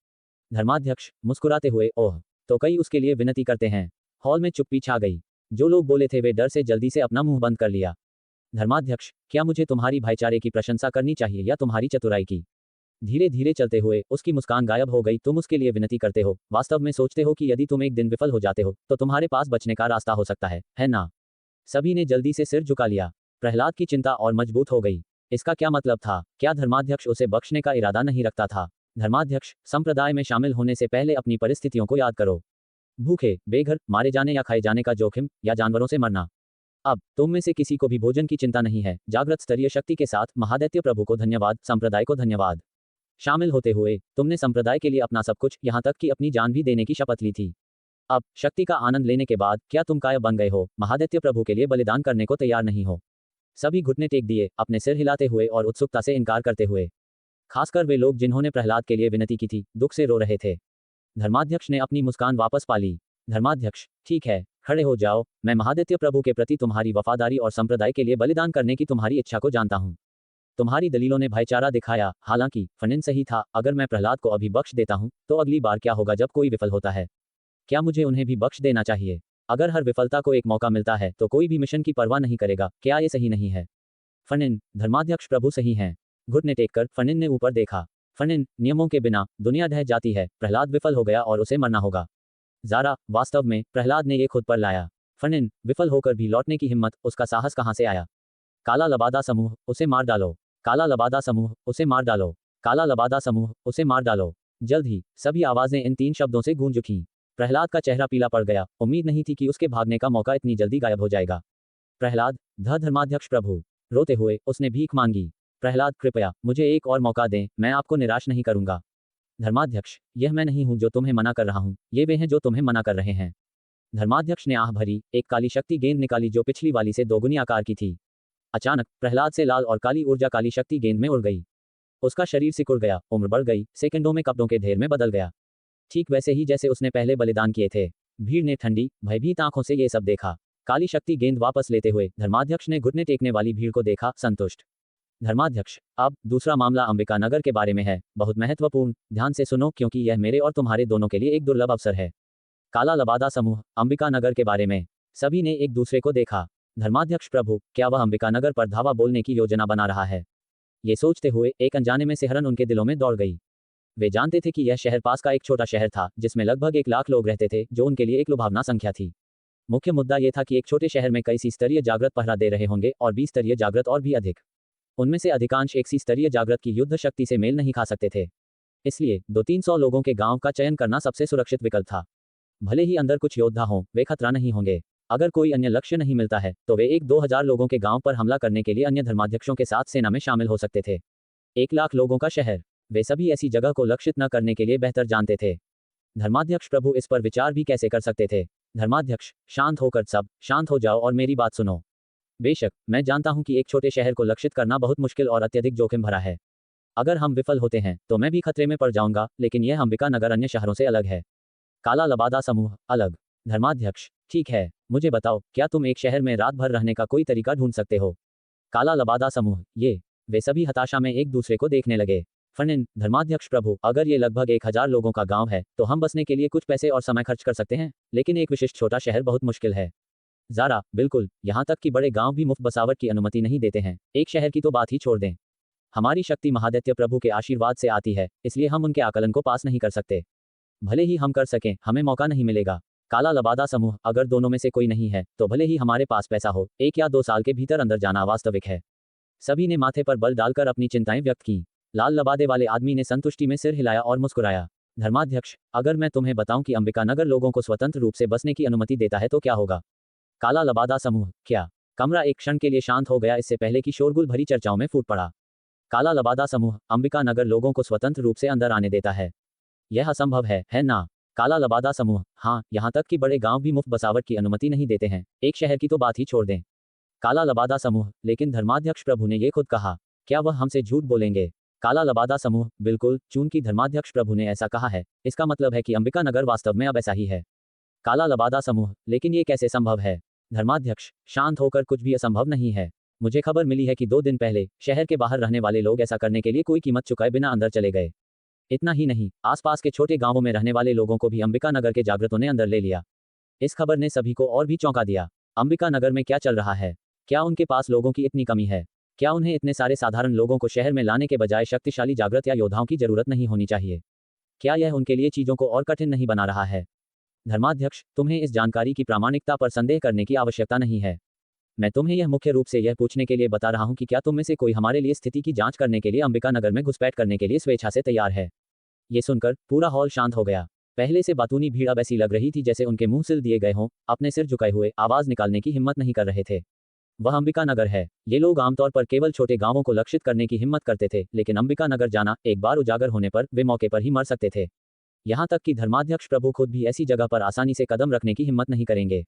धर्माध्यक्ष, मुस्कुराते हुए, ओह, तो कई उसके लिए विनती करते हैं। हॉल में चुप्पी छा गई। जो लोग बोले थे वे डर से जल्दी से अपना मुंह बंद कर लिया। धर्माध्यक्ष, क्या मुझे तुम्हारी भाईचारे की प्रशंसा करनी चाहिए या तुम्हारी चतुराई की? धीरे धीरे चलते हुए उसकी मुस्कान गायब हो गई। तुम उसके लिए विनती करते हो, वास्तव में सोचते हो कि यदि तुम एक दिन विफल हो जाते हो तो तुम्हारे पास बचने का रास्ता हो सकता है ना? सभी ने जल्दी से सिर झुका लिया। प्रहलाद की चिंता और मजबूत हो गई। इसका क्या मतलब था? क्या धर्माध्यक्ष उसे बख्शने का इरादा नहीं रखता था? धर्माध्यक्ष, संप्रदाय में शामिल होने से पहले अपनी परिस्थितियों को याद करो। भूखे, बेघर, मारे जाने या खाए जाने का जोखिम, या जानवरों से मरना। अब तुम में से किसी को भी भोजन की चिंता नहीं है। जागृत स्तरीय शक्ति के साथ महादैत्य प्रभु को धन्यवाद, संप्रदाय को धन्यवाद। शामिल होते हुए तुमने संप्रदाय के लिए अपना सब कुछ, यहाँ तक कि अपनी जान भी देने की शपथ ली थी। अब शक्ति का आनंद लेने के बाद क्या तुम काया बन गए हो? महादैत्य प्रभु के लिए बलिदान करने को तैयार नहीं हो? सभी घुटने टेक दिए, अपने सिर हिलाते हुए और उत्सुकता से इनकार करते हुए। खासकर वे लोग जिन्होंने प्रहलाद के लिए विनती की थी, दुख से रो रहे थे। धर्माध्यक्ष ने अपनी मुस्कान वापस पा ली। धर्माध्यक्ष, ठीक है, खड़े हो जाओ। मैं महादैत्य प्रभु के प्रति तुम्हारी वफादारी और संप्रदाय के लिए बलिदान करने की तुम्हारी इच्छा को जानता हूँ। तुम्हारी दलीलों ने भाईचारा दिखाया। हालांकि फनिन सही था, अगर मैं प्रहलाद को अभी बख्श देता हूँ तो अगली बार क्या होगा जब कोई विफल होता है? क्या मुझे उन्हें भी बख्श देना चाहिए? अगर हर विफलता को एक मौका मिलता है तो कोई भी मिशन की परवाह नहीं करेगा। क्या ये सही नहीं है? फनिन, धर्माध्यक्ष प्रभु सही हैं। घुटने टेककर फनिन ने ऊपर देखा। फनिन, नियमों के बिना दुनिया ढह जाती है। प्रहलाद विफल हो गया और उसे मरना होगा। ज़ारा, वास्तव में प्रहलाद ने ये खुद पर लाया। फनिन, विफल होकर भी लौटने की हिम्मत, उसका साहस कहाँ से आया? काला लबादा समूह, उसे मार डालो। काला लबादा समूह, उसे मार डालो। काला लबादा समूह, उसे मार डालो। जल्द ही सभी आवाजें इन 3 शब्दों से गूंज उठीं। प्रहलाद का चेहरा पीला पड़ गया। उम्मीद नहीं थी कि उसके भागने का मौका इतनी जल्दी गायब हो जाएगा। प्रहलाद, धर्माध्यक्ष प्रभु। रोते हुए उसने भीख मांगी। प्रहलाद, कृपया मुझे एक और मौका दें, मैं आपको निराश नहीं करूंगा। धर्माध्यक्ष, यह मैं नहीं हूं जो तुम्हें मना कर रहा हूं, ये वे हैं जो तुम्हें मना कर रहे हैं। धर्माध्यक्ष ने आह भरी, एक काली शक्ति गेंद निकाली जो पिछली वाली से दोगुनी आकार की थी। अचानक प्रहलाद से लाल और काली ऊर्जा काली शक्ति गेंद में उड़ गई। उसका शरीर सिकुड़ गया, उम्र बढ़ गई, सेकंडों में कपड़ों के ढेर में बदल गया। ठीक वैसे ही जैसे उसने पहले बलिदान किए थे। भीड़ ने ठंडी, भयभीत आंखों से ये सब देखा। काली शक्ति गेंद वापस लेते हुए धर्माध्यक्ष ने घुटने टेकने वाली भीड़ को देखा, संतुष्ट। धर्माध्यक्ष, अब दूसरा मामला अंबिका नगर के बारे में है, बहुत महत्वपूर्ण, ध्यान से सुनो क्योंकि यह मेरे और तुम्हारे दोनों के लिए एक दुर्लभ अवसर है। काला लबादा समूह, अंबिका नगर के बारे में। सभी ने एक दूसरे को देखा। धर्माध्यक्ष प्रभु, क्या वह अंबिका नगर पर धावा बोलने की योजना बना रहा है? ये सोचते हुए एक अनजाने में सिहरन उनके दिलों में दौड़ गई। वे जानते थे कि यह शहर पास का एक छोटा शहर था जिसमें लगभग 1 लाख लोग रहते थे, जो उनके लिए एक लुभावना संख्या थी। मुख्य मुद्दा यह था कि एक छोटे शहर में कई सी स्तरीय जागृत पहरा दे रहे होंगे और 20 स्तरीय जागृत और भी अधिक। उनमें से अधिकांश एक सी स्तरीय जागृत की युद्ध शक्ति से मेल नहीं खा सकते थे। इसलिए 200-300 लोगों के गांव का चयन करना सबसे सुरक्षित विकल्प था। भले ही अंदर कुछ योद्धा हों, वे खतरा नहीं होंगे। अगर कोई अन्य लक्ष्य नहीं मिलता है तो वे 1-2 हजार लोगों के गांव पर हमला करने के लिए अन्य धर्माध्यक्षों के साथ सेना में शामिल हो सकते थे। 1 लाख लोगों का शहर, वे सभी ऐसी जगह को लक्षित न करने के लिए बेहतर जानते थे। धर्माध्यक्ष प्रभु इस पर विचार भी कैसे कर सकते थे? धर्माध्यक्ष, शांत होकर सब शांत हो जाओ और मेरी बात सुनो। बेशक, मैं जानता हूं कि एक छोटे शहर को लक्षित करना बहुत मुश्किल और अत्यधिक जोखिम भरा है। अगर हम विफल होते हैं तो मैं भी खतरे में पड़ जाऊंगा, लेकिन यह अंबिका नगर अन्य शहरों से अलग है। काला लबादा समूह अलग। धर्माध्यक्ष, ठीक है, मुझे बताओ, क्या तुम एक शहर में रात भर रहने का कोई तरीका ढूंढ सकते हो? काला लबादा समूह, ये। वे सभी हताशा में एक दूसरे को देखने लगे। फर्निन, धर्माध्यक्ष प्रभु, अगर ये लगभग 1000 लोगों का गांव है तो हम बसने के लिए कुछ पैसे और समय खर्च कर सकते हैं, लेकिन एक विशिष्ट छोटा शहर बहुत मुश्किल है। ज़ारा, बिल्कुल, यहाँ तक कि बड़े गांव भी मुफ्त बसावट की अनुमति नहीं देते हैं, एक शहर की तो बात ही छोड़ दें। हमारी शक्ति महादैत्य प्रभु के आशीर्वाद से आती है, इसलिए हम उनके आकलन को पास नहीं कर सकते। भले ही हम कर सकें, हमें मौका नहीं मिलेगा। काला लबादा समूह, अगर दोनों में से कोई नहीं है तो भले ही हमारे पास पैसा हो, 1 या 2 साल के भीतर अंदर जाना वास्तविक है। सभी ने माथे पर बल डालकर अपनी चिंताएं व्यक्त की। लाल लबादे वाले आदमी ने संतुष्टि में सिर हिलाया और मुस्कुराया। धर्माध्यक्ष, अगर मैं तुम्हें बताऊं कि अंबिका नगर लोगों को स्वतंत्र रूप से बसने की अनुमति देता है तो क्या होगा? काला लबादा समूह, क्या? कमरा एक क्षण के लिए शांत हो गया, इससे पहले कि शोरगुल भरी चर्चाओं में फूट पड़ा। काला लबादा समूह, अंबिका नगर लोगों को स्वतंत्र रूप से अंदर आने देता है? यह असंभव है ना? काला लबादा समूह, हाँ, यहाँ तक कि बड़े गांव भी मुफ्त बसावट की अनुमति नहीं देते हैं, एक शहर की तो बात ही छोड़ दें। काला लबादा समूह, लेकिन धर्माध्यक्ष प्रभु ने ये खुद कहा, क्या वह हमसे झूठ बोलेंगे? काला लबादा समूह, बिल्कुल, चूंकि धर्माध्यक्ष प्रभु ने ऐसा कहा है, इसका मतलब है कि अंबिका नगर वास्तव में अब ऐसा ही है। काला लबादा समूह, लेकिन ये कैसे संभव है? धर्माध्यक्ष, शांत होकर, कुछ भी असंभव नहीं है। मुझे खबर मिली है कि 2 दिन पहले शहर के बाहर रहने वाले लोग ऐसा करने के लिए कोई कीमत चुकाए बिना अंदर चले गए। इतना ही नहीं, आसपास के छोटे गांवों में रहने वाले लोगों को भी अंबिका नगर के जागृतों ने अंदर ले लिया। इस खबर ने सभी को और भी चौंका दिया। अंबिका नगर में क्या चल रहा है? क्या उनके पास लोगों की इतनी कमी है? क्या उन्हें इतने सारे साधारण लोगों को शहर में लाने के बजाय शक्तिशाली जागृत या योद्धाओं की जरूरत नहीं होनी चाहिए? क्या यह उनके लिए चीजों को और कठिन नहीं बना रहा है? धर्माध्यक्ष, तुम्हें इस जानकारी की प्रामाणिकता पर संदेह करने की आवश्यकता नहीं है। मैं तुम्हें यह मुख्य रूप से यह पूछने के लिए बता रहा हूं कि क्या तुम में से कोई हमारे लिए स्थिति की जांच करने के लिए अंबिका नगर में घुसपैठ करने के लिए स्वेच्छा से तैयार है? ये सुनकर पूरा हॉल शांत हो गया। पहले से बातूनी भीड़ अब ऐसी लग रही थी जैसे उनके मुंह सिल दिए गए हों, अपने सिर झुकाए हुए आवाज निकालने की हिम्मत नहीं कर रहे थे। वह अंबिका नगर है। ये लोग आमतौर पर केवल छोटे गांवों को लक्षित करने की हिम्मत करते थे, लेकिन अंबिका नगर जाना, एक बार उजागर होने पर वे मौके पर ही मर सकते थे। यहाँ तक कि धर्माध्यक्ष प्रभु खुद भी ऐसी जगह पर आसानी से कदम रखने की हिम्मत नहीं करेंगे।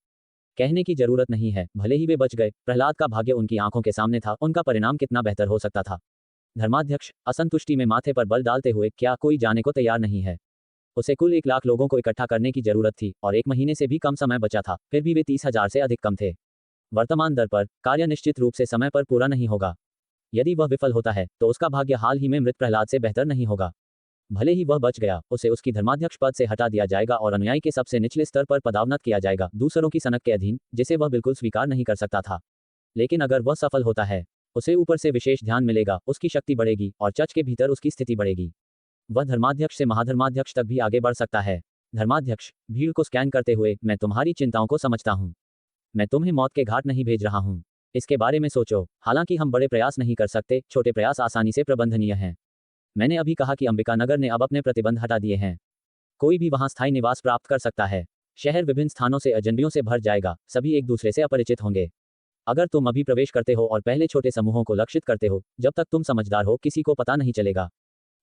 कहने की जरूरत नहीं है, भले ही वे बच गए, प्रहलाद का भाग्य उनकी आंखों के सामने था, उनका परिणाम कितना बेहतर हो सकता था। धर्माध्यक्ष, असंतुष्टि में माथे पर बल डालते हुए, क्या कोई जाने को तैयार नहीं है? उसे कुल 1 लाख लोगों को इकट्ठा करने की जरूरत थी और 1 महीने से भी कम समय बचा था, फिर भी वे 30,000 से अधिक कम थे। वर्तमान दर पर कार्य निश्चित रूप से समय पर पूरा नहीं होगा। यदि वह विफल होता है तो उसका भाग्य हाल ही में मृत प्रहलाद से बेहतर नहीं होगा। भले ही वह बच गया, उसे उसकी धर्माध्यक्ष पद से हटा दिया जाएगा और अनुयायी के सबसे निचले स्तर पर पदावनत किया जाएगा, दूसरों की सनक के अधीन, जिसे वह बिल्कुल स्वीकार नहीं कर सकता था। लेकिन अगर वह सफल होता है, उसे ऊपर से विशेष ध्यान मिलेगा, उसकी शक्ति बढ़ेगी और चर्च के भीतर उसकी स्थिति बढ़ेगी। वह धर्माध्यक्ष से महाधर्माध्यक्ष तक भी आगे बढ़ सकता है। धर्माध्यक्ष, भीड़ को स्कैन करते हुए, मैं तुम्हारी चिंताओं को समझता हूँ। मैं तुम्हें मौत के घाट नहीं भेज रहा हूँ। इसके बारे में सोचो। हालांकि हम बड़े प्रयास नहीं कर सकते, छोटे प्रयास आसानी से प्रबंधनीय हैं। मैंने अभी कहा कि अंबिका नगर ने अब अपने प्रतिबंध हटा दिए हैं। कोई भी वहां स्थायी निवास प्राप्त कर सकता है। शहर विभिन्न स्थानों से अजनबियों से भर जाएगा, सभी एक दूसरे से अपरिचित होंगे। अगर तुम अभी प्रवेश करते हो और पहले छोटे समूहों को लक्षित करते हो, जब तक तुम समझदार हो, किसी को पता नहीं चलेगा।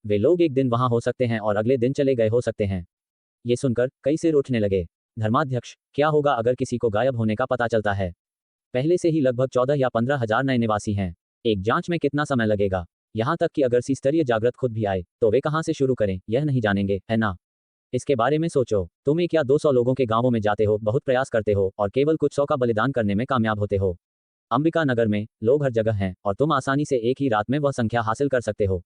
वे लोग एक दिन वहां हो सकते हैं और अगले दिन चले गए हो सकते हैं। ये सुनकर कई सिर उठने लगे। धर्माध्यक्ष, क्या होगा अगर किसी को गायब होने का पता चलता है? पहले से ही लगभग 14 या 15,000 नए निवासी हैं। एक जांच में कितना समय लगेगा? यहाँ तक कि अगर स्तरीय जागृत खुद भी आए तो वे कहाँ से शुरू करें, यह नहीं जानेंगे, है ना? इसके बारे में सोचो। तुम 1 या 200 लोगों के गांवों में जाते हो, बहुत प्रयास करते हो और केवल कुछ 100 का बलिदान करने में कामयाब होते हो। अंबिका नगर में लोग हर जगह हैं और तुम आसानी से एक ही रात में वह संख्या हासिल कर सकते हो।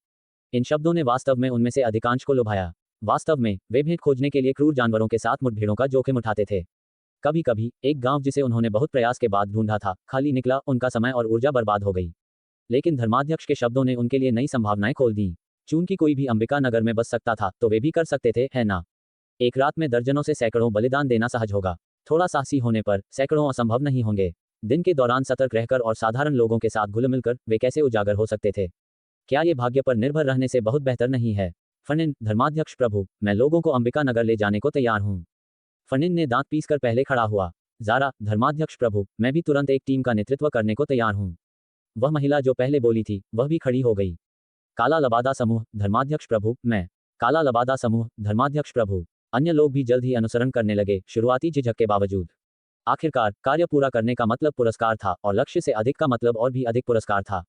इन शब्दों ने वास्तव में उनमें से अधिकांश को लुभाया। वास्तव में वे भेंट खोजने के लिए क्रूर जानवरों के साथ मुठभेड़ों का जोखिम उठाते थे। कभी कभी एक गांव जिसे उन्होंने बहुत प्रयास के बाद ढूंढा था, खाली निकला, उनका समय और ऊर्जा बर्बाद हो गई। लेकिन धर्माध्यक्ष के शब्दों ने उनके लिए नई संभावनाएं खोल दी। चूंकि कोई भी अंबिका नगर में बस सकता था, तो वे भी कर सकते थे, है ना? एक रात में दर्जनों से सैकड़ों बलिदान देना सहज होगा। थोड़ा साहसी होने पर सैकड़ों असंभव नहीं होंगे। दिन के दौरान सतर्क रहकर और साधारण लोगों के साथ घुल मिलकर वे कैसे उजागर हो सकते थे? क्या ये भाग्य पर निर्भर रहने से बहुत बेहतर नहीं है? फनिन, धर्माध्यक्ष प्रभु, मैं लोगों को अंबिका नगर ले जाने को तैयार हूँ। फनिन ने दांत पीसकर पहले खड़ा हुआ। ज़ारा, धर्माध्यक्ष प्रभु, मैं भी तुरंत एक टीम का नेतृत्व करने को तैयार हूँ। वह महिला जो पहले बोली थी, वह भी खड़ी हो गई। काला लबादा समूह, धर्माध्यक्ष प्रभु, मैं। काला लबादा समूह, धर्माध्यक्ष प्रभु। अन्य लोग भी जल्द ही अनुसरण करने लगे, शुरुआती झिझक के बावजूद। आखिरकार कार्य पूरा करने का मतलब पुरस्कार था और लक्ष्य से अधिक का मतलब और भी अधिक पुरस्कार था।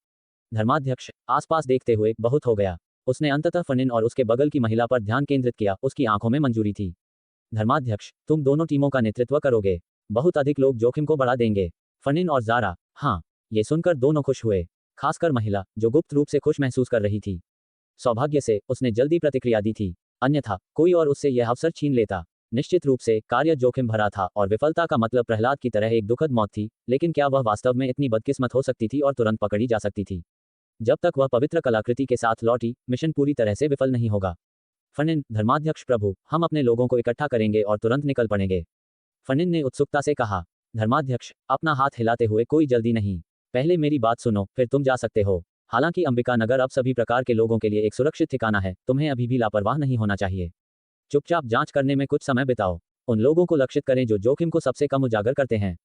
धर्माध्यक्ष आसपास देखते हुए बहुत हो गया। उसने अंततः फनिन और उसके बगल की महिला पर ध्यान केंद्रित किया। उसकी आंखों में मंजूरी थी। धर्माध्यक्ष, तुम दोनों टीमों का नेतृत्व करोगे। बहुत अधिक लोग जोखिम को बढ़ा देंगे। फनिन और ज़ारा, हाँ। ये सुनकर दोनों खुश हुए, खासकर महिला, जो गुप्त रूप से खुश महसूस कर रही थी। सौभाग्य से उसने जल्दी प्रतिक्रिया दी थी, अन्यथा कोई और उससे यह अवसर छीन लेता। निश्चित रूप से कार्य जोखिम भरा था और विफलता का मतलब प्रहलाद की तरह एक दुखद मौत थी, लेकिन क्या वह वास्तव में इतनी बदकिस्मत हो सकती थी और तुरंत पकड़ी जा सकती थी? जब तक वह पवित्र कलाकृति के साथ लौटी, मिशन पूरी तरह से विफल नहीं होगा। फनिन, धर्माध्यक्ष प्रभु, हम अपने लोगों को इकट्ठा करेंगे और तुरंत निकल पड़ेंगे। फनिन ने उत्सुकता से कहा। धर्माध्यक्ष, अपना हाथ हिलाते हुए, कोई जल्दी नहीं। पहले मेरी बात सुनो, फिर तुम जा सकते हो। हालांकि अंबिका नगर अब सभी प्रकार के लोगों के लिए एक सुरक्षित ठिकाना है, तुम्हें अभी भी लापरवाह नहीं होना चाहिए। चुपचाप जांच करने में कुछ समय बिताओ। उन लोगों को लक्षित करें जो जोखिम को सबसे कम उजागर करते हैं।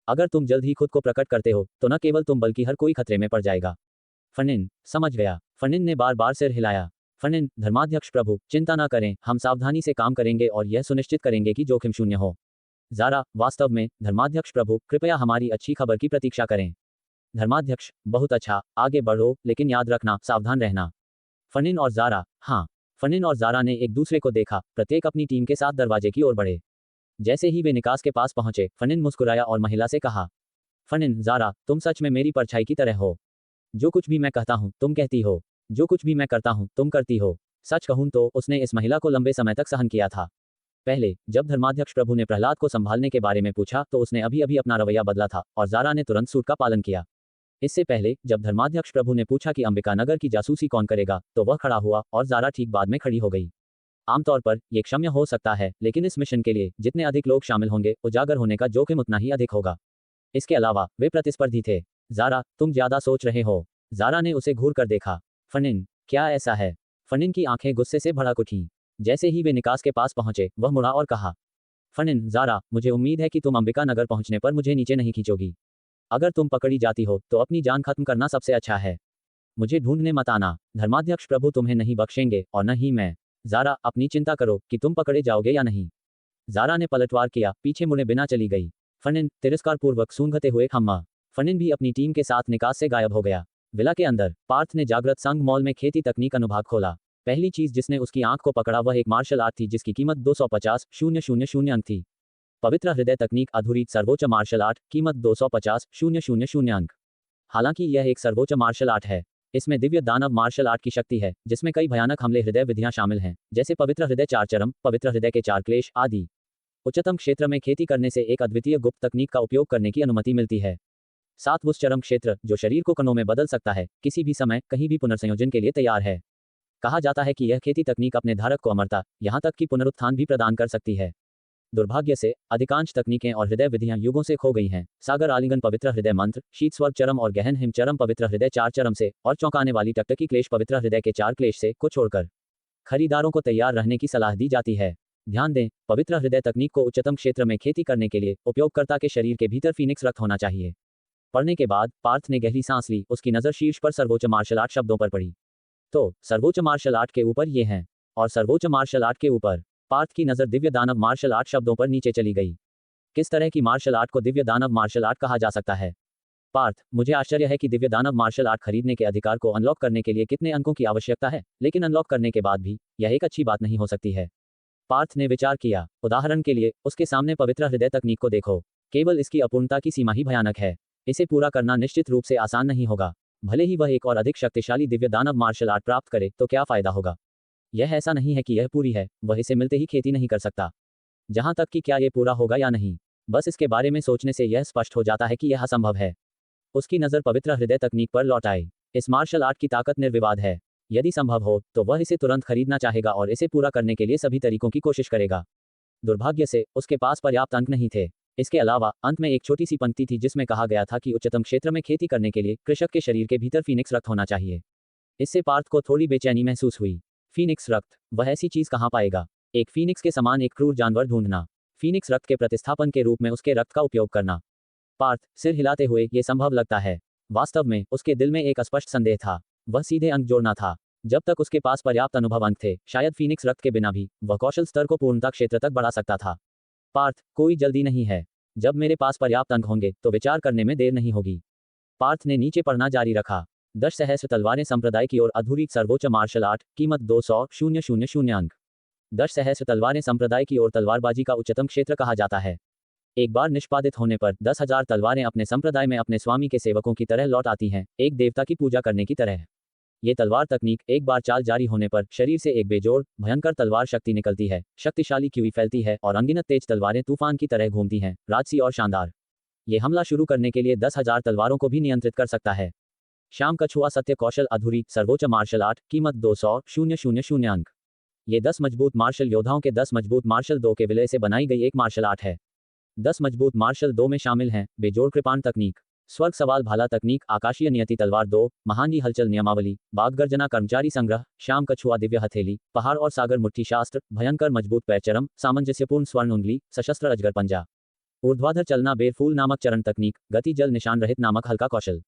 अगर तुम जल्द ही खुद को प्रकट करते हो, तो न केवल तुम बल्कि हर कोई खतरे में पड़ जाएगा। फनिन, समझ गया। फनिन ने बार बार सिर हिलाया। फनिन, धर्माध्यक्ष प्रभु, चिंता न करें, हम सावधानी से काम करेंगे और यह सुनिश्चित करेंगे कि जोखिम शून्य हो। ज़ारा, वास्तव में, धर्माध्यक्ष प्रभु, कृपया हमारी अच्छी खबर की प्रतीक्षा करें। धर्माध्यक्ष, बहुत अच्छा, आगे बढ़ो, लेकिन याद रखना, सावधान रहना। फनिन और ज़ारा, हाँ। फनिन और ज़ारा ने एक दूसरे को देखा, प्रत्येक अपनी टीम के साथ दरवाजे की ओर बढ़े। जैसे ही वे निकास के पास पहुंचे, फनिन मुस्कुराया और महिला से कहा, फनिन, ज़ारा, तुम सच में मेरी परछाई की तरह हो। जो कुछ भी मैं कहता हूं, तुम कहती हो। जो कुछ भी मैं करता हूं, तुम करती हो। सच कहूं तो उसने इस महिला को लंबे समय तक सहन किया था। पहले जब धर्माध्यक्ष प्रभु ने प्रहलाद को संभालने के बारे में पूछा, तो उसने अभी अभी अपना रवैया बदला था और ज़ारा ने तुरंत सूट का पालन किया। इससे पहले जब धर्माध्यक्ष प्रभु ने पूछा कि अंबिका नगर की जासूसी कौन करेगा, तो वह खड़ा हुआ और ज़ारा ठीक बाद में खड़ी हो गई। आमतौर पर यह क्षम्य हो सकता है, लेकिन इस मिशन के लिए जितने अधिक लोग शामिल होंगे, उजागर होने का जोखिम उतना ही अधिक होगा। इसके अलावा वे प्रतिस्पर्धी थे। ज़ारा, तुम ज्यादा सोच रहे हो। ज़ारा ने उसे घूर कर देखा। फनिन, क्या ऐसा है? फनिन की आंखें गुस्से से भड़क उठीं। जैसे ही वे निकास के पास पहुंचे, वह मुड़ा और कहा, फनिन, ज़ारा, मुझे उम्मीद है कि तुम अंबिका नगर पहुंचने पर मुझे नीचे नहीं खींचोगी। अगर तुम पकड़ी जाती हो, तो अपनी जान खत्म करना सबसे अच्छा है। मुझे ढूंढने मत आना। धर्माध्यक्ष प्रभु तुम्हें नहीं बख्शेंगे और न ही मैं। ज़ारा, अपनी चिंता करो कि तुम पकड़े जाओगे या नहीं। ज़ारा ने पलटवार किया, पीछे मुड़े बिना चली गई। फनिन, तिरस्कारपूर्वक सूंघते हुए खम्मा। फनिन भी अपनी टीम के साथ निकास से गायब हो गया। विला के अंदर पार्थ ने जागृत संघ मॉल में खेती तकनीक अनुभाग खोला। पहली चीज जिसने उसकी आंख को पकड़ा वह एक मार्शल आर्ट थी जिसकी कीमत 250,000 अंक थी। पवित्र हृदय तकनीक अधूरी सर्वोच्च मार्शल आर्ट, कीमत 250,000 अंक। हालांकि यह एक सर्वोच्च मार्शल आर्ट है, इसमें दिव्य दानव मार्शल आर्ट की शक्ति है, जिसमें कई भयानक हमले हृदय विधियां शामिल हैं, जैसे पवित्र हृदय 4 चरम, पवित्र हृदय के 4 क्लेश आदि। उच्चतम क्षेत्र में खेती करने से एक अद्वितीय गुप्त तकनीक का उपयोग करने की अनुमति मिलती है। साथ उस चरम क्षेत्र जो शरीर को कणों में बदल सकता है, किसी भी समय कहीं भी पुनर्संयोजन के लिए तैयार है। कहा जाता है कि यह खेती तकनीक अपने धारक को अमरता, यहां तक कि पुनरुत्थान भी प्रदान कर सकती है। दुर्भाग्य से अधिकांश तकनीकें और हृदय विधियां युगों से खो गई हैं। सागर आलिंगन पवित्र हृदय मंत्र, शीत स्वर्ग चरम और गहन हिम चरम पवित्र हृदय 4 चरम से, और चौंकाने वाली टकटकी क्लेश पवित्र हृदय के 4 क्लेश से को छोड़कर खरीदारों को तैयार रहने की सलाह दी जाती है। ध्यान दें, पवित्र हृदय तकनीक को उच्चतम क्षेत्र में खेती करने के लिए उपयोगकर्ता के शरीर के भीतर फीनिक्स रक्त होना चाहिए। पढ़ने के बाद पार्थ ने गहरी सांस ली। उसकी नजर शीर्ष पर सर्वोच्च मार्शल आर्ट शब्दों पर पड़ी। तो सर्वोच्च मार्शल आर्ट के ऊपर ये हैं, और सर्वोच्च मार्शल आर्ट के ऊपर पार्थ की नजर दिव्य दानव मार्शल आर्ट शब्दों पर नीचे चली गई। किस तरह की मार्शल आर्ट को दिव्य दानव मार्शल आर्ट कहा जा सकता है? पार्थ, मुझे आश्चर्य है कि दिव्य दानव मार्शल आर्ट खरीदने के अधिकार को अनलॉक करने के लिए कितने अंकों की आवश्यकता है, लेकिन अनलॉक करने के बाद भी यह एक अच्छी बात नहीं हो सकती है। पार्थ ने विचार किया। उदाहरण के लिए, उसके सामने पवित्र हृदय तकनीक को देखो। केवल इसकी अपूर्णता की सीमा ही भयानक है। इसे पूरा करना निश्चित रूप से आसान नहीं होगा। भले ही वह एक और अधिक शक्तिशाली दिव्य दानव मार्शल आर्ट प्राप्त करे, तो क्या फायदा होगा? यह ऐसा नहीं है कि यह पूरी है, वह इसे मिलते ही खेती नहीं कर सकता। जहां तक कि क्या यह पूरा होगा या नहीं, बस इसके बारे में सोचने से यह स्पष्ट हो जाता है कि यह असंभव है। उसकी नज़र पवित्र हृदय तकनीक पर लौट आई। इस मार्शल आर्ट की ताकत निर्विवाद है। यदि संभव हो, तो वह इसे तुरंत खरीदना चाहेगा और इसे पूरा करने के लिए सभी तरीकों की कोशिश करेगा। दुर्भाग्य से उसके पास पर्याप्त अंक नहीं थे। इसके अलावा अंत में एक छोटी सी पंक्ति थी जिसमें कहा गया था कि उच्चतम क्षेत्र में खेती करने के लिए कृषक के शरीर के भीतर फीनिक्स रक्त होना चाहिए। इससे पार्थ को थोड़ी बेचैनी महसूस हुई। फीनिक्स रक्त, वह ऐसी चीज कहां पाएगा? एक फीनिक्स के समान एक क्रूर जानवर ढूंढना, फीनिक्स रक्त के प्रतिस्थापन के रूप में उसके रक्त का उपयोग करना। पार्थ, सिर हिलाते हुए, यह संभव लगता है। वास्तव में उसके दिल में एक स्पष्ट संदेह था। वह सीधे अंक जोड़ना था। जब तक उसके पास पर्याप्त अनुभव अंक थे, शायद फीनिक्स रक्त के बिना भी वह कौशल स्तर को पूर्णता क्षेत्र तक बढ़ा सकता था। पार्थ, कोई जल्दी नहीं है। जब मेरे पास पर्याप्त अंक होंगे तो विचार करने में देर नहीं होगी। पार्थ ने नीचे पढ़ना जारी रखा। 10 सहस्त्र तलवारें संप्रदाय की ओर अधूरी सर्वोच्च मार्शल आर्ट, कीमत 200,000 अंक। 10 सहस्त्र तलवारें संप्रदाय की ओर तलवारबाजी का उच्चतम क्षेत्र कहा जाता है। एक बार निष्पादित होने पर 10,000 तलवारें अपने संप्रदाय में अपने स्वामी के सेवकों की तरह लौट आती हैं, एक देवता की पूजा करने की तरह। ये तलवार तकनीक एक बार चाल जारी होने पर शरीर से एक बेजोड़ भयंकर तलवार शक्ति निकलती है, शक्तिशाली क्यूई फैलती है और अनगिनत तेज तलवारें तूफान की तरह घूमती हैं, राजसी और शानदार। ये हमला शुरू करने के लिए 10,000 तलवारों को भी नियंत्रित कर सकता है। श्याम कछुआ सत्य कौशल अधूरी सर्वोच्च मार्शल आर्ट, कीमत 200,000 अंक। ये 10 मजबूत मार्शल योद्धाओं के 10 मजबूत मार्शल 2 के विलय से बनाई गई एक मार्शल आर्ट है। 10 मजबूत मार्शल 2 में शामिल हैं बेजोड़ कृपाण तकनीक, स्वर्ग सवाल भाला तकनीक, आकाशीय नियति तलवार 2, महानजी हलचल नियमावली, बाघ गर्जना कर्मचारी संग्रह, श्याम कछुआ दिव्य हथेली, पहाड़ और सागर मुट्ठी शास्त्र, भयंकर मजबूत पैरचरम, सामंजस्यपूर्ण स्वर्ण उंगली, सशस्त्र अजगर पंजा, ऊर्ध्वाधर चलना बेर फूल नामक चरण तकनीक, गति जल निशान रहित नामक हल्का कौशल।